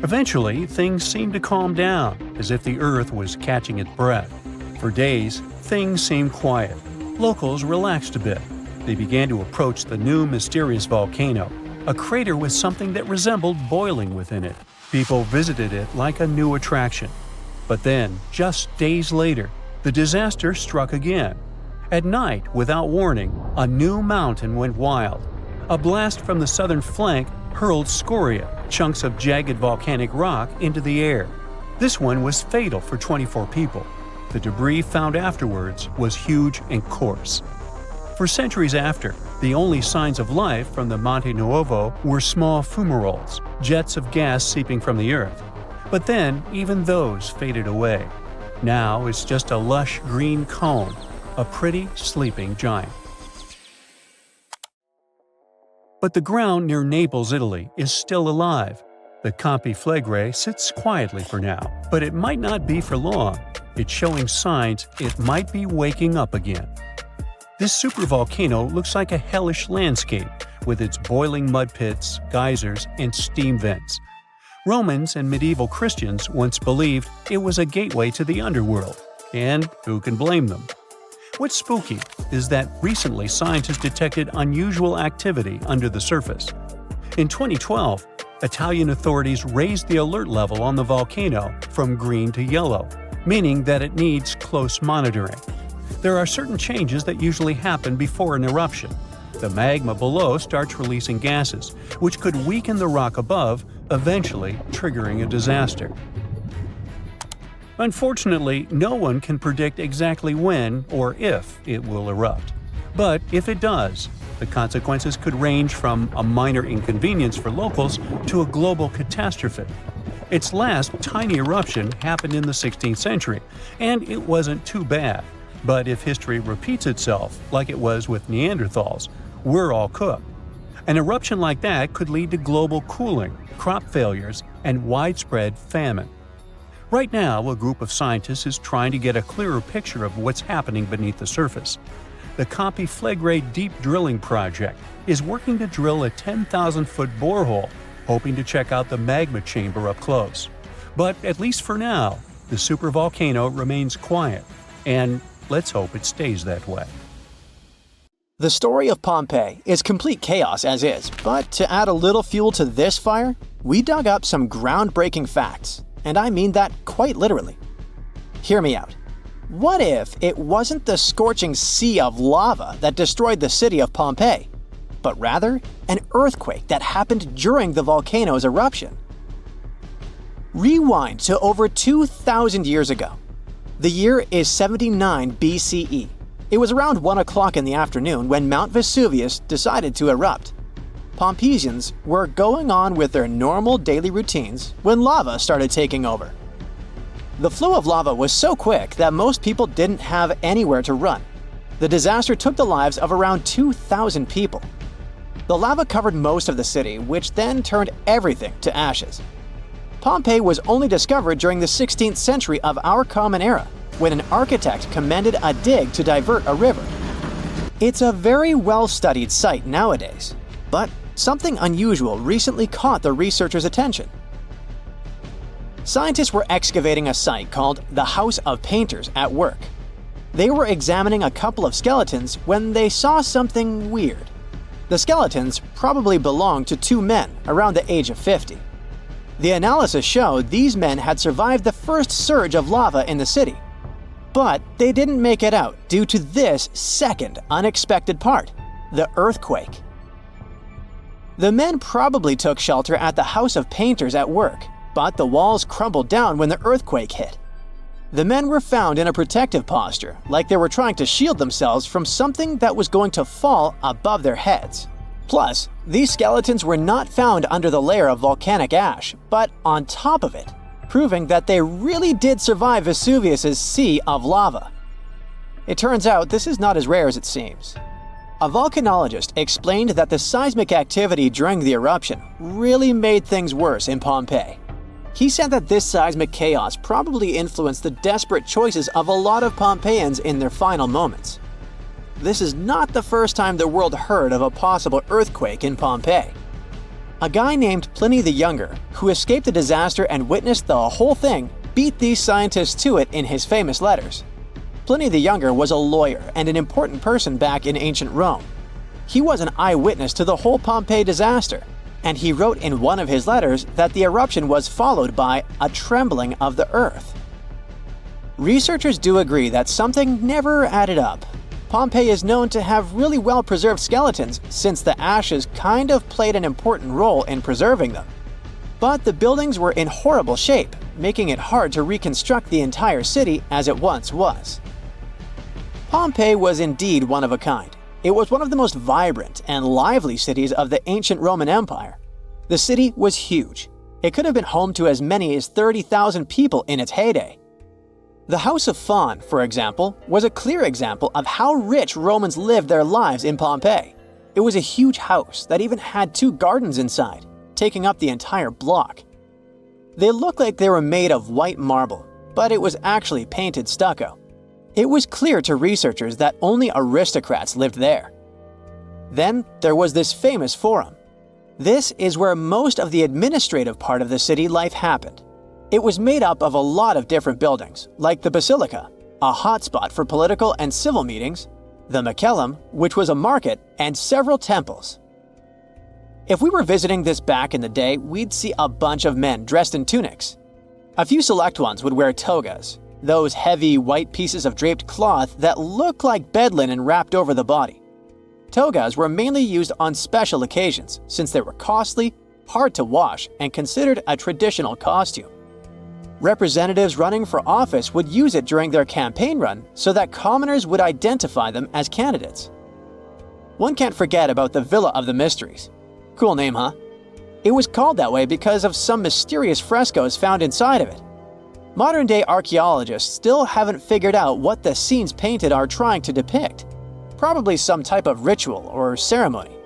Eventually, things seemed to calm down, as if the Earth was catching its breath. For days, things seemed quiet. Locals relaxed a bit. They began to approach the new mysterious volcano, a crater with something that resembled boiling within it. People visited it like a new attraction. But then, just days later, the disaster struck again. At night, without warning, a new mountain went wild. A blast from the southern flank hurled scoria, chunks of jagged volcanic rock, into the air. This one was fatal for 24 people. The debris found afterwards was huge and coarse. For centuries after, the only signs of life from the Monte Nuovo were small fumaroles, jets of gas seeping from the earth. But then, even those faded away. Now it's just a lush green cone, a pretty sleeping giant. But the ground near Naples, Italy, is still alive. The Campi Flegrei sits quietly for now, but it might not be for long. It's showing signs it might be waking up again. This supervolcano looks like a hellish landscape, with its boiling mud pits, geysers, and steam vents. Romans and medieval Christians once believed it was a gateway to the underworld, and who can blame them? What's spooky is that recently scientists detected unusual activity under the surface. In 2012, Italian authorities raised the alert level on the volcano from green to yellow, meaning that it needs close monitoring. There are certain changes that usually happen before an eruption. The magma below starts releasing gases, which could weaken the rock above, eventually triggering a disaster. Unfortunately, no one can predict exactly when or if it will erupt. But if it does, the consequences could range from a minor inconvenience for locals to a global catastrophe. Its last tiny eruption happened in the 16th century, and it wasn't too bad. But if history repeats itself, like it was with Neanderthals, we're all cooked. An eruption like that could lead to global cooling, crop failures, and widespread famine. Right now, a group of scientists is trying to get a clearer picture of what's happening beneath the surface. The Campi Flegrei Deep Drilling Project is working to drill a 10,000-foot borehole, hoping to check out the magma chamber up close. But at least for now, the supervolcano remains quiet, and let's hope it stays that way. The story of Pompeii is complete chaos as is, but to add a little fuel to this fire, we dug up some groundbreaking facts, and I mean that quite literally. Hear me out. What if it wasn't the scorching sea of lava that destroyed the city of Pompeii, but rather an earthquake that happened during the volcano's eruption? Rewind to over 2,000 years ago. The year is 79 BCE. It was around 1 o'clock in the afternoon when Mount Vesuvius decided to erupt. Pompeians were going on with their normal daily routines when lava started taking over. The flow of lava was so quick that most people didn't have anywhere to run. The disaster took the lives of around 2,000 people. The lava covered most of the city, which then turned everything to ashes. Pompeii was only discovered during the 16th century of our Common Era, when an architect commended a dig to divert a river. It's a very well-studied site nowadays, but something unusual recently caught the researchers' attention. Scientists were excavating a site called the House of Painters at work. They were examining a couple of skeletons when they saw something weird. The skeletons probably belonged to two men around the age of 50. The analysis showed these men had survived the first surge of lava in the city. But they didn't make it out due to this second unexpected part, the earthquake. The men probably took shelter at the House of Painters at work, but the walls crumbled down when the earthquake hit. The men were found in a protective posture, like they were trying to shield themselves from something that was going to fall above their heads. Plus, these skeletons were not found under the layer of volcanic ash, but on top of it, proving that they really did survive Vesuvius's sea of lava. It turns out this is not as rare as it seems. A volcanologist explained that the seismic activity during the eruption really made things worse in Pompeii. He said that this seismic chaos probably influenced the desperate choices of a lot of Pompeians in their final moments. This is not the first time the world heard of a possible earthquake in Pompeii. A guy named Pliny the Younger, who escaped the disaster and witnessed the whole thing, beat these scientists to it in his famous letters. Pliny the Younger was a lawyer and an important person back in ancient Rome. He was an eyewitness to the whole Pompeii disaster, and he wrote in one of his letters that the eruption was followed by a trembling of the earth. Researchers do agree that something never added up. Pompeii is known to have really well-preserved skeletons since the ashes kind of played an important role in preserving them. But the buildings were in horrible shape, making it hard to reconstruct the entire city as it once was. Pompeii was indeed one of a kind. It was one of the most vibrant and lively cities of the ancient Roman Empire. The city was huge. It could have been home to as many as 30,000 people in its heyday. The House of Fawn, for example, was a clear example of how rich Romans lived their lives in Pompeii. It was a huge house that even had 2 gardens inside, taking up the entire block. They looked like they were made of white marble, but it was actually painted stucco. It was clear to researchers that only aristocrats lived there. Then there was this famous forum. This is where most of the administrative part of the city life happened. It was made up of a lot of different buildings, like the Basilica, a hotspot for political and civil meetings, the Macellum, which was a market, and several temples. If we were visiting this back in the day, we'd see a bunch of men dressed in tunics. A few select ones would wear togas, those heavy white pieces of draped cloth that look like bed linen wrapped over the body. Togas were mainly used on special occasions since they were costly, hard to wash, and considered a traditional costume. Representatives running for office would use it during their campaign run so that commoners would identify them as candidates. One can't forget about the Villa of the Mysteries. Cool name, huh? It was called that way because of some mysterious frescoes found inside of it. Modern-day archaeologists still haven't figured out what the scenes painted are trying to depict. Probably some type of ritual or ceremony.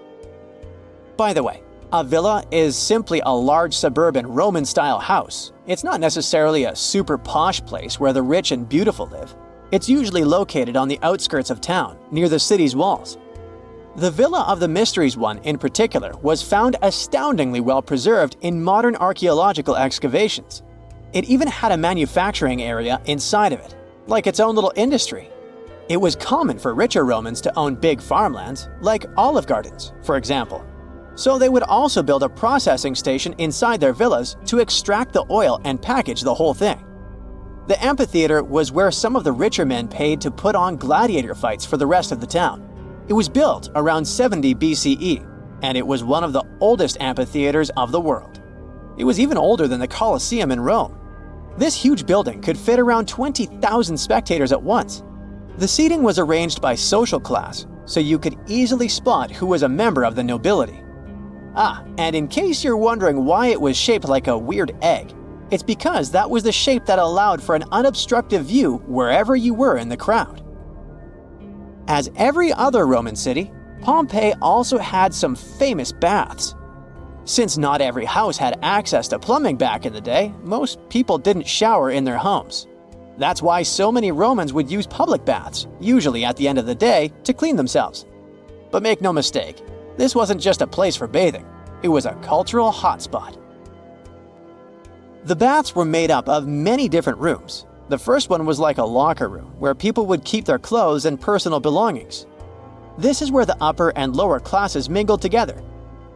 By the way, a villa is simply a large suburban Roman-style house. It's not necessarily a super posh place where the rich and beautiful live. It's usually located on the outskirts of town, near the city's walls. The Villa of the Mysteries one, in particular, was found astoundingly well preserved in modern archaeological excavations. It even had a manufacturing area inside of it, like its own little industry. It was common for richer Romans to own big farmlands, like olive gardens, for example. So they would also build a processing station inside their villas to extract the oil and package the whole thing. The amphitheater was where some of the richer men paid to put on gladiator fights for the rest of the town. It was built around 70 BCE, and it was one of the oldest amphitheaters of the world. It was even older than the Colosseum in Rome. This huge building could fit around 20,000 spectators at once. The seating was arranged by social class, so you could easily spot who was a member of the nobility. And in case you're wondering why it was shaped like a weird egg, it's because that was the shape that allowed for an unobstructed view wherever you were in the crowd. As every other Roman city, Pompeii also had some famous baths. Since not every house had access to plumbing back in the day, most people didn't shower in their homes. That's why so many Romans would use public baths, usually at the end of the day, to clean themselves. But make no mistake, this wasn't just a place for bathing, it was a cultural hotspot. The baths were made up of many different rooms. The first one was like a locker room, where people would keep their clothes and personal belongings. This is where the upper and lower classes mingled together.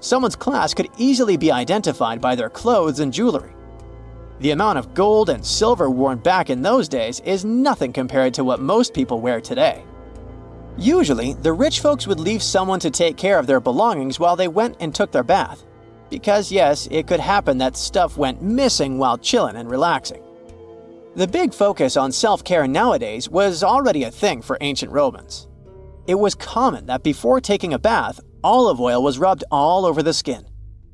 Someone's class could easily be identified by their clothes and jewelry. The amount of gold and silver worn back in those days is nothing compared to what most people wear today. Usually, the rich folks would leave someone to take care of their belongings while they went and took their bath. Because yes, it could happen that stuff went missing while chilling and relaxing. The big focus on self-care nowadays was already a thing for ancient Romans. It was common that before taking a bath, olive oil was rubbed all over the skin.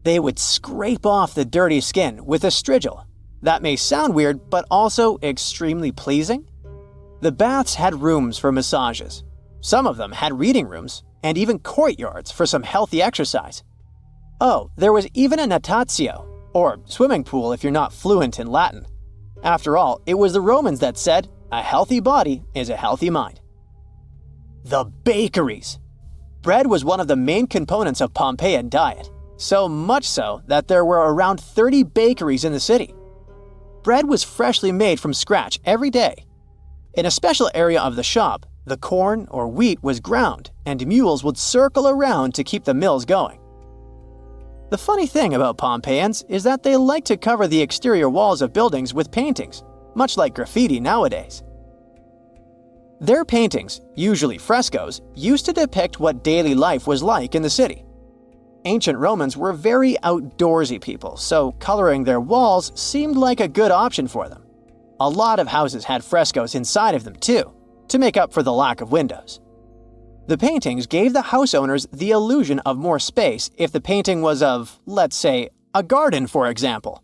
They would scrape off the dirty skin with a strigil. That may sound weird, but also extremely pleasing. The baths had rooms for massages. Some of them had reading rooms, and even courtyards for some healthy exercise. Oh, there was even a natatio, or swimming pool if you're not fluent in Latin. After all, it was the Romans that said, a healthy body is a healthy mind. The bakeries. Bread was one of the main components of Pompeian diet. So much so that there were around 30 bakeries in the city. Bread was freshly made from scratch every day. In a special area of the shop, the corn or wheat was ground, and mules would circle around to keep the mills going. The funny thing about Pompeians is that they like to cover the exterior walls of buildings with paintings, much like graffiti nowadays. Their paintings, usually frescoes, used to depict what daily life was like in the city. Ancient Romans were very outdoorsy people, so coloring their walls seemed like a good option for them. A lot of houses had frescoes inside of them too, to make up for the lack of windows. The paintings gave the house owners the illusion of more space if the painting was of, let's say, a garden, for example.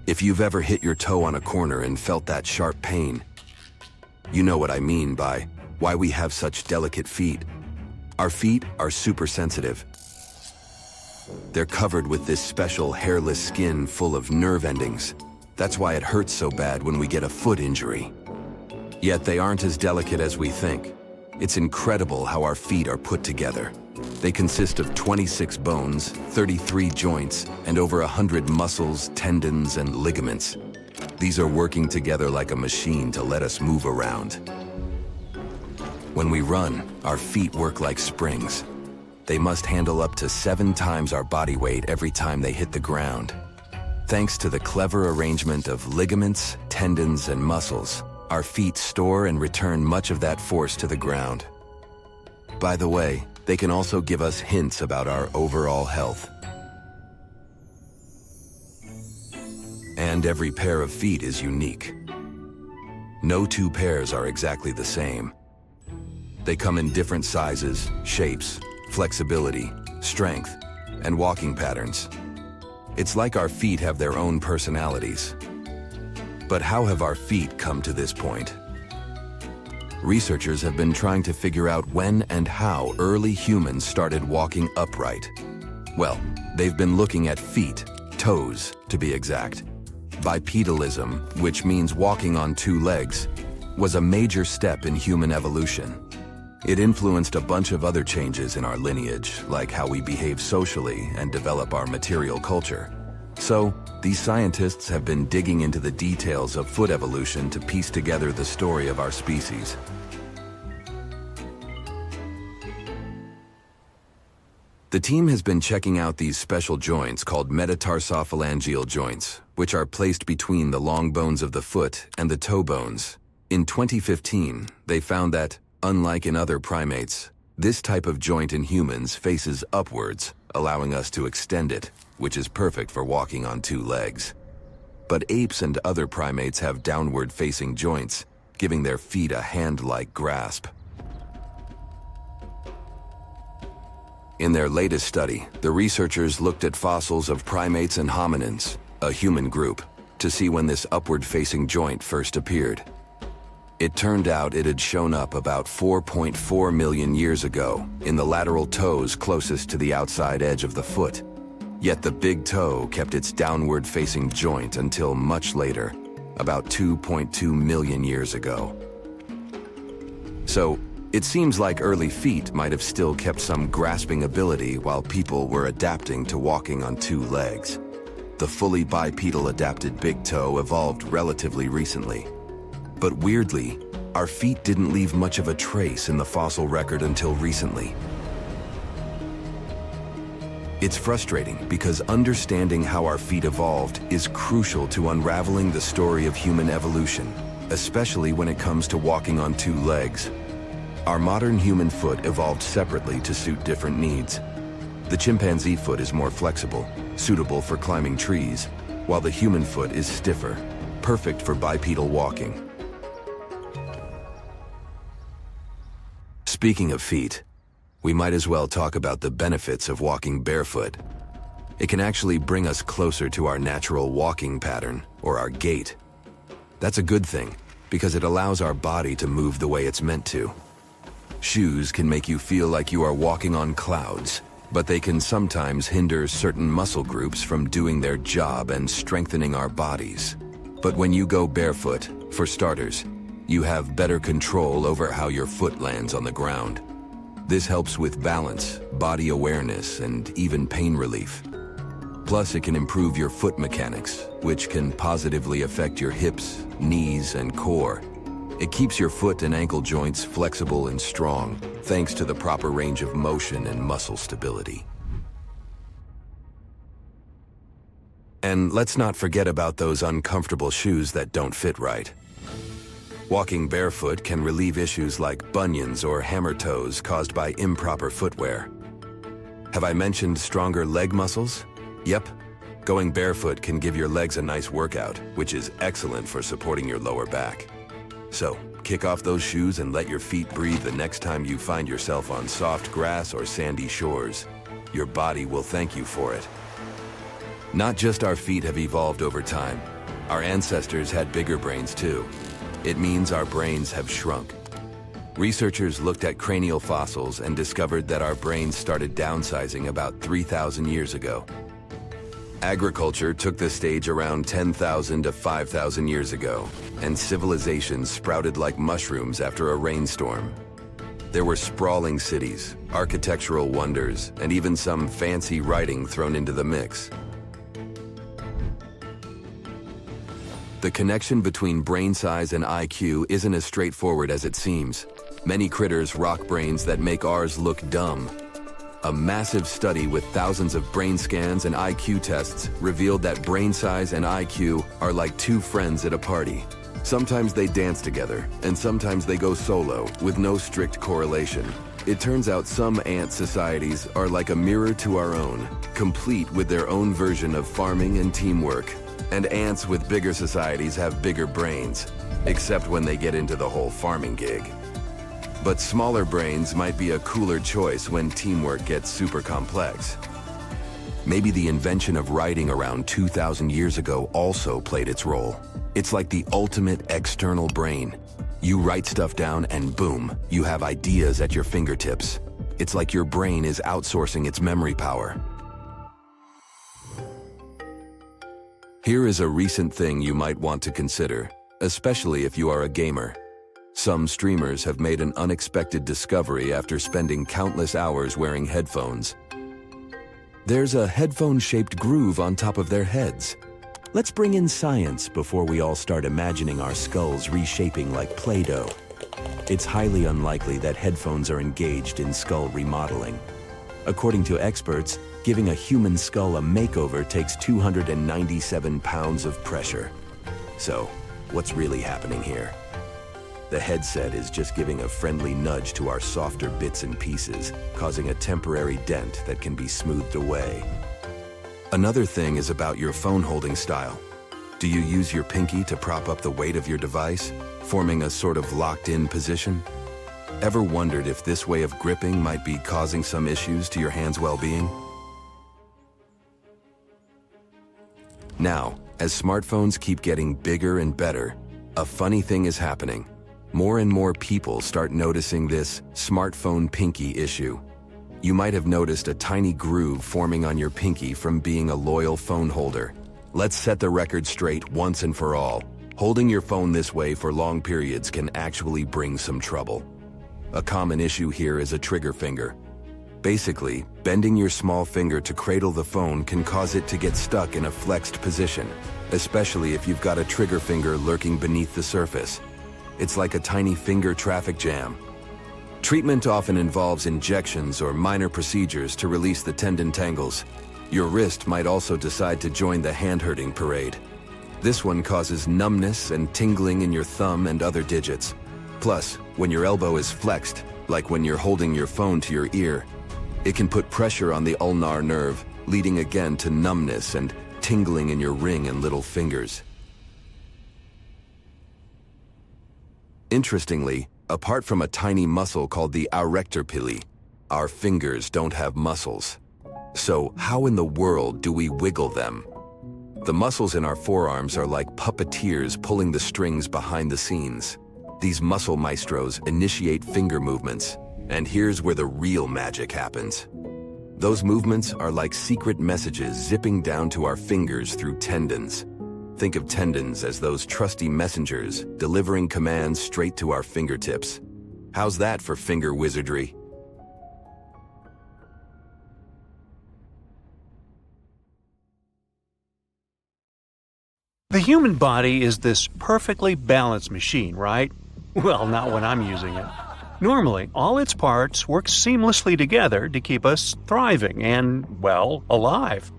If you've ever hit your toe on a corner and felt that sharp pain, you know what I mean by why we have such delicate feet. Our feet are super sensitive. They're covered with this special hairless skin full of nerve endings. That's why it hurts so bad when we get a foot injury. Yet they aren't as delicate as we think. It's incredible how our feet are put together. They consist of 26 bones, 33 joints, and over 100 muscles, tendons, and ligaments. These are working together like a machine to let us move around. When we run, our feet work like springs. They must handle up to 7 times our body weight every time they hit the ground. Thanks to the clever arrangement of ligaments, tendons, and muscles, our feet store and return much of that force to the ground. By the way, they can also give us hints about our overall health. And every pair of feet is unique. No two pairs are exactly the same. They come in different sizes, shapes, flexibility, strength, and walking patterns. It's like our feet have their own personalities. But how have our feet come to this point? Researchers have been trying to figure out when and how early humans started walking upright. Well, they've been looking at feet, toes to be exact. Bipedalism, which means walking on 2 legs, was a major step in human evolution. It influenced a bunch of other changes in our lineage, like how we behave socially and develop our material culture. So, these scientists have been digging into the details of foot evolution to piece together the story of our species. The team has been checking out these special joints called metatarsophalangeal joints, which are placed between the long bones of the foot and the toe bones. In 2015, they found that, unlike in other primates, this type of joint in humans faces upwards, allowing us to extend it, which is perfect for walking on 2 legs. But apes and other primates have downward-facing joints, giving their feet a hand-like grasp. In their latest study, the researchers looked at fossils of primates and hominins, a human group, to see when this upward-facing joint first appeared. It turned out it had shown up about 4.4 million years ago in the lateral toes closest to the outside edge of the foot. Yet the big toe kept its downward-facing joint until much later, about 2.2 million years ago. So, it seems like early feet might have still kept some grasping ability while people were adapting to walking on 2 legs. The fully bipedal adapted big toe evolved relatively recently. But weirdly, our feet didn't leave much of a trace in the fossil record until recently. It's frustrating because understanding how our feet evolved is crucial to unraveling the story of human evolution, especially when it comes to walking on 2 legs. Our modern human foot evolved separately to suit different needs. The chimpanzee foot is more flexible, suitable for climbing trees, while the human foot is stiffer, perfect for bipedal walking. Speaking of feet, we might as well talk about the benefits of walking barefoot. It can actually bring us closer to our natural walking pattern, or our gait. That's a good thing, because it allows our body to move the way it's meant to. Shoes can make you feel like you are walking on clouds, but they can sometimes hinder certain muscle groups from doing their job and strengthening our bodies. But when you go barefoot, for starters, you have better control over how your foot lands on the ground. This helps with balance, body awareness, and even pain relief. Plus, it can improve your foot mechanics, which can positively affect your hips, knees, and core. It keeps your foot and ankle joints flexible and strong, thanks to the proper range of motion and muscle stability. And let's not forget about those uncomfortable shoes that don't fit right. Walking barefoot can relieve issues like bunions or hammer toes caused by improper footwear. Have I mentioned stronger leg muscles? Yep. Going barefoot can give your legs a nice workout, which is excellent for supporting your lower back. So, kick off those shoes and let your feet breathe the next time you find yourself on soft grass or sandy shores. Your body will thank you for it. Not just our feet have evolved over time. Our ancestors had bigger brains too. It means our brains have shrunk. Researchers looked at cranial fossils and discovered that our brains started downsizing about 3,000 years ago. Agriculture took the stage around 10,000 to 5,000 years ago, and civilizations sprouted like mushrooms after a rainstorm. There were sprawling cities, architectural wonders, and even some fancy writing thrown into the mix. The connection between brain size and IQ isn't as straightforward as it seems. Many critters rock brains that make ours look dumb. A massive study with thousands of brain scans and IQ tests revealed that brain size and IQ are like two friends at a party. Sometimes they dance together, and sometimes they go solo, with no strict correlation. It turns out some ant societies are like a mirror to our own, complete with their own version of farming and teamwork. And ants with bigger societies have bigger brains, except when they get into the whole farming gig. But smaller brains might be a cooler choice when teamwork gets super complex. Maybe the invention of writing around 2,000 years ago also played its role. It's like the ultimate external brain. You write stuff down and boom, you have ideas at your fingertips. It's like your brain is outsourcing its memory power. Here is a recent thing you might want to consider, especially if you are a gamer. Some streamers have made an unexpected discovery after spending countless hours wearing headphones. There's a headphone-shaped groove on top of their heads. Let's bring in science before we all start imagining our skulls reshaping like Play-Doh. It's highly unlikely that headphones are engaged in skull remodeling. According to experts, giving a human skull a makeover takes 297 pounds of pressure. So, what's really happening here? The headset is just giving a friendly nudge to our softer bits and pieces, causing a temporary dent that can be smoothed away. Another thing is about your phone holding style. Do you use your pinky to prop up the weight of your device, forming a sort of locked-in position? Ever wondered if this way of gripping might be causing some issues to your hand's well-being? Now, as smartphones keep getting bigger and better, a funny thing is happening. More and more people start noticing this smartphone pinky issue. You might have noticed a tiny groove forming on your pinky from being a loyal phone holder. Let's set the record straight once and for all. Holding your phone this way for long periods can actually bring some trouble. A common issue here is a trigger finger. Basically, bending your small finger to cradle the phone can cause it to get stuck in a flexed position, especially if you've got a trigger finger lurking beneath the surface. It's like a tiny finger traffic jam. Treatment often involves injections or minor procedures to release the tendon tangles. Your wrist might also decide to join the hand-hurting parade. This one causes numbness and tingling in your thumb and other digits. Plus, when your elbow is flexed, like when you're holding your phone to your ear, it can put pressure on the ulnar nerve, leading again to numbness and tingling in your ring and little fingers. Interestingly, apart from a tiny muscle called the erector pili, our fingers don't have muscles. So how in the world do we wiggle them? The muscles in our forearms are like puppeteers pulling the strings behind the scenes. These muscle maestros initiate finger movements, and here's where the real magic happens. Those movements are like secret messages zipping down to our fingers through tendons. Think of tendons as those trusty messengers delivering commands straight to our fingertips. How's that for finger wizardry? The human body is this perfectly balanced machine, right? Well, not when I'm using it. Normally, all its parts work seamlessly together to keep us thriving and, well, alive.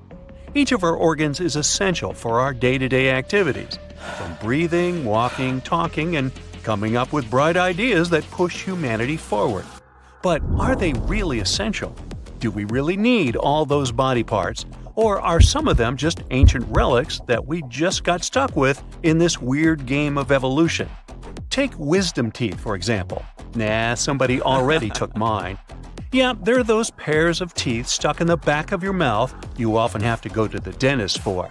Each of our organs is essential for our day-to-day activities, from breathing, walking, talking, and coming up with bright ideas that push humanity forward. But are they really essential? Do we really need all those body parts? Or are some of them just ancient relics that we just got stuck with in this weird game of evolution? Take wisdom teeth, for example. Nah, somebody already took mine. Yeah, they're those pairs of teeth stuck in the back of your mouth you often have to go to the dentist for.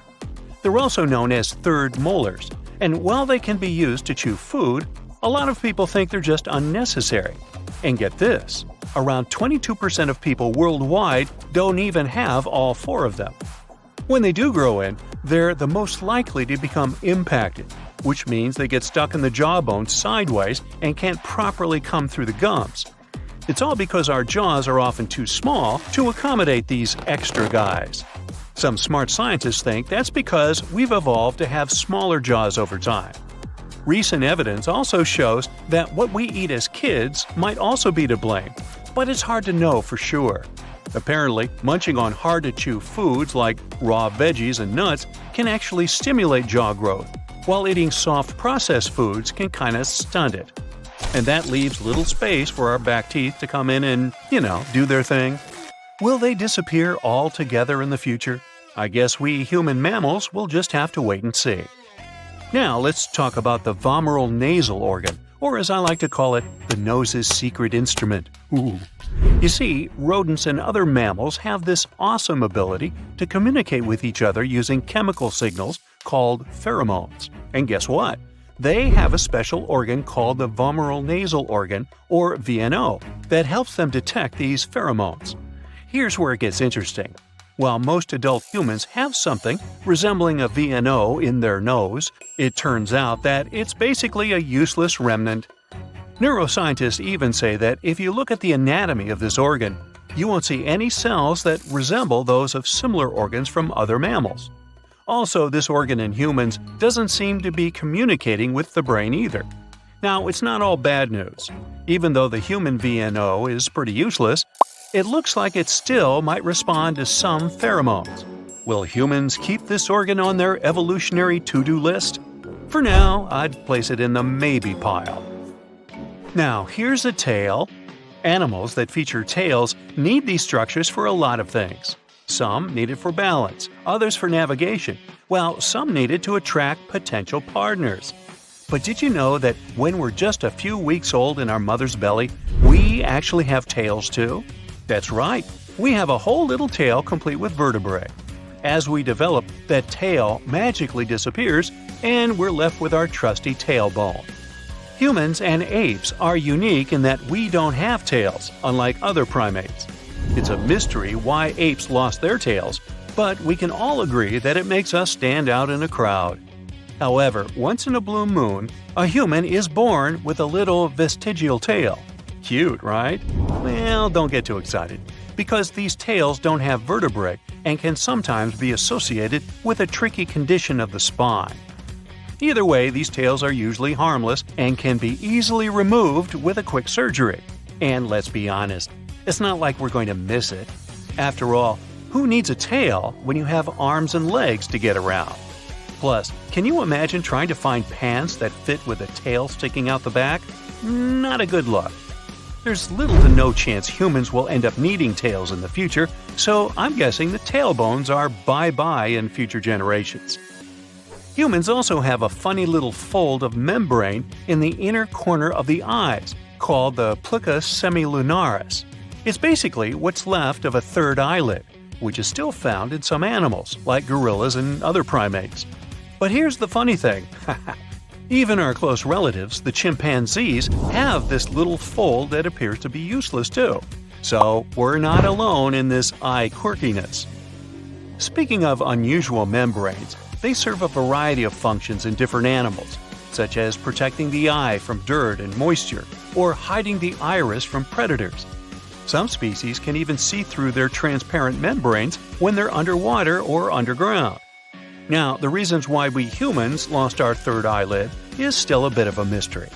They're also known as third molars, and while they can be used to chew food, a lot of people think they're just unnecessary. And get this, around 22% of people worldwide don't even have all four of them. When they do grow in, they're the most likely to become impacted, which means they get stuck in the jawbone sideways and can't properly come through the gums. It's all because our jaws are often too small to accommodate these extra guys. Some smart scientists think that's because we've evolved to have smaller jaws over time. Recent evidence also shows that what we eat as kids might also be to blame, but it's hard to know for sure. Apparently, munching on hard-to-chew foods like raw veggies and nuts can actually stimulate jaw growth, while eating soft processed foods can kinda stunt it. And that leaves little space for our back teeth to come in and, do their thing. Will they disappear altogether in the future? I guess we human mammals will just have to wait and see. Now let's talk about the vomeral nasal organ, or as I like to call it, the nose's secret instrument. Ooh. You see, rodents and other mammals have this awesome ability to communicate with each other using chemical signals called pheromones. And guess what? They have a special organ called the vomeral nasal organ, or VNO, that helps them detect these pheromones. Here's where it gets interesting. While most adult humans have something resembling a VNO in their nose, it turns out that it's basically a useless remnant. Neuroscientists even say that if you look at the anatomy of this organ, you won't see any cells that resemble those of similar organs from other mammals. Also, this organ in humans doesn't seem to be communicating with the brain either. Now, it's not all bad news. Even though the human VNO is pretty useless, it looks like it still might respond to some pheromones. Will humans keep this organ on their evolutionary to-do list? For now, I'd place it in the maybe pile. Now, here's a tail. Animals that feature tails need these structures for a lot of things. Some need it for balance, others for navigation, while some need it to attract potential partners. But did you know that when we're just a few weeks old in our mother's belly, we actually have tails too? That's right, we have a whole little tail complete with vertebrae. As we develop, that tail magically disappears and we're left with our trusty tailbone. Humans and apes are unique in that we don't have tails, unlike other primates. It's a mystery why apes lost their tails, but we can all agree that it makes us stand out in a crowd. However, once in a blue moon, a human is born with a little vestigial tail. Cute, right? Well, don't get too excited, because these tails don't have vertebrae and can sometimes be associated with a tricky condition of the spine. Either way, these tails are usually harmless and can be easily removed with a quick surgery. And let's be honest, it's not like we're going to miss it. After all, who needs a tail when you have arms and legs to get around? Plus, can you imagine trying to find pants that fit with a tail sticking out the back? Not a good look. There's little to no chance humans will end up needing tails in the future, so I'm guessing the tailbones are bye-bye in future generations. Humans also have a funny little fold of membrane in the inner corner of the eyes, called the plica semilunaris. It's basically what's left of a third eyelid, which is still found in some animals, like gorillas and other primates. But here's the funny thing. Even our close relatives, the chimpanzees, have this little fold that appears to be useless too. So we're not alone in this eye quirkiness. Speaking of unusual membranes, they serve a variety of functions in different animals, such as protecting the eye from dirt and moisture, or hiding the iris from predators. Some species can even see through their transparent membranes when they're underwater or underground. Now, the reasons why we humans lost our third eyelid is still a bit of a mystery.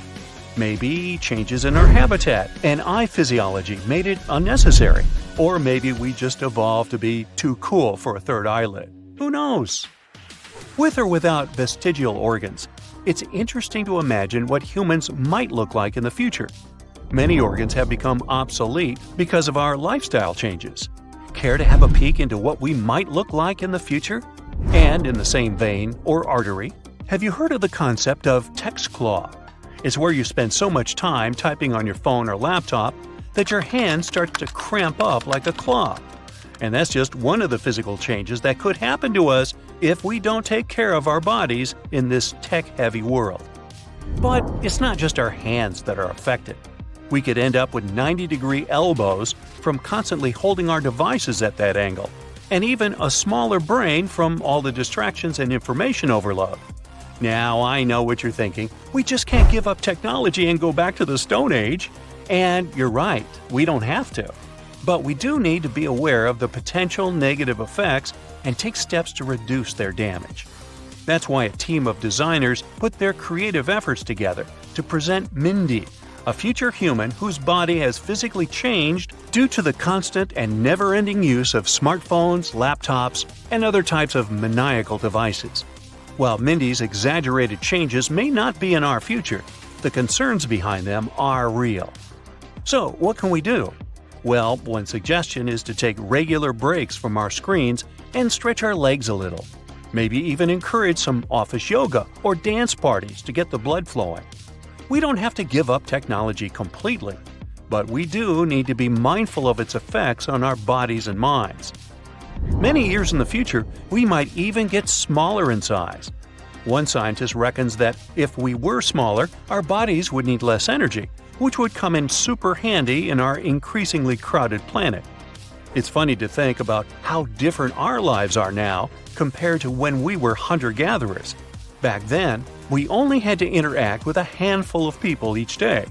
Maybe changes in our habitat and eye physiology made it unnecessary. Or maybe we just evolved to be too cool for a third eyelid. Who knows? With or without vestigial organs, it's interesting to imagine what humans might look like in the future. Many organs have become obsolete because of our lifestyle changes. Care to have a peek into what we might look like in the future? And in the same vein, or artery, have you heard of the concept of text claw? It's where you spend so much time typing on your phone or laptop that your hand starts to cramp up like a claw. And that's just one of the physical changes that could happen to us if we don't take care of our bodies in this tech-heavy world. But it's not just our hands that are affected. We could end up with 90-degree elbows from constantly holding our devices at that angle, and even a smaller brain from all the distractions and information overload. Now, I know what you're thinking. We just can't give up technology and go back to the Stone Age. And you're right, we don't have to. But we do need to be aware of the potential negative effects and take steps to reduce their damage. That's why a team of designers put their creative efforts together to present Mindy, a future human whose body has physically changed due to the constant and never-ending use of smartphones, laptops, and other types of maniacal devices. While Mindy's exaggerated changes may not be in our future, the concerns behind them are real. So, what can we do? Well, one suggestion is to take regular breaks from our screens and stretch our legs a little. Maybe even encourage some office yoga or dance parties to get the blood flowing. We don't have to give up technology completely, but we do need to be mindful of its effects on our bodies and minds. Many years in the future, we might even get smaller in size. One scientist reckons that if we were smaller, our bodies would need less energy, which would come in super handy in our increasingly crowded planet. It's funny to think about how different our lives are now compared to when we were hunter-gatherers. Back then, we only had to interact with a handful of people each day.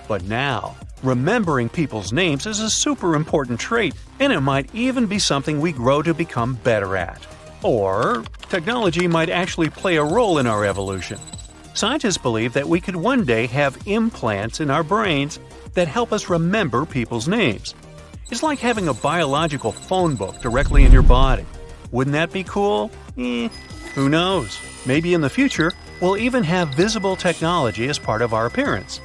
But now, remembering people's names is a super important trait, and it might even be something we grow to become better at. Or, technology might actually play a role in our evolution. Scientists believe that we could one day have implants in our brains that help us remember people's names. It's like having a biological phone book directly in your body. Wouldn't that be cool? Who knows? Maybe in the future, we'll even have visible technology as part of our appearance.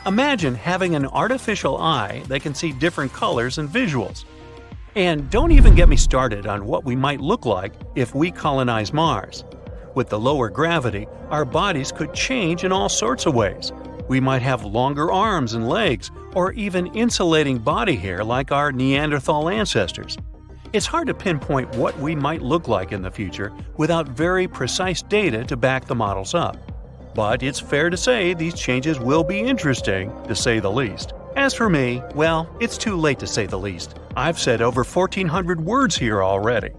Imagine having an artificial eye that can see different colors and visuals. And don't even get me started on what we might look like if we colonize Mars. With the lower gravity, our bodies could change in all sorts of ways. We might have longer arms and legs, or even insulating body hair like our Neanderthal ancestors. It's hard to pinpoint what we might look like in the future without very precise data to back the models up. But it's fair to say these changes will be interesting, to say the least. As for me, well, it's too late to say the least. I've said over 1,400 words here already.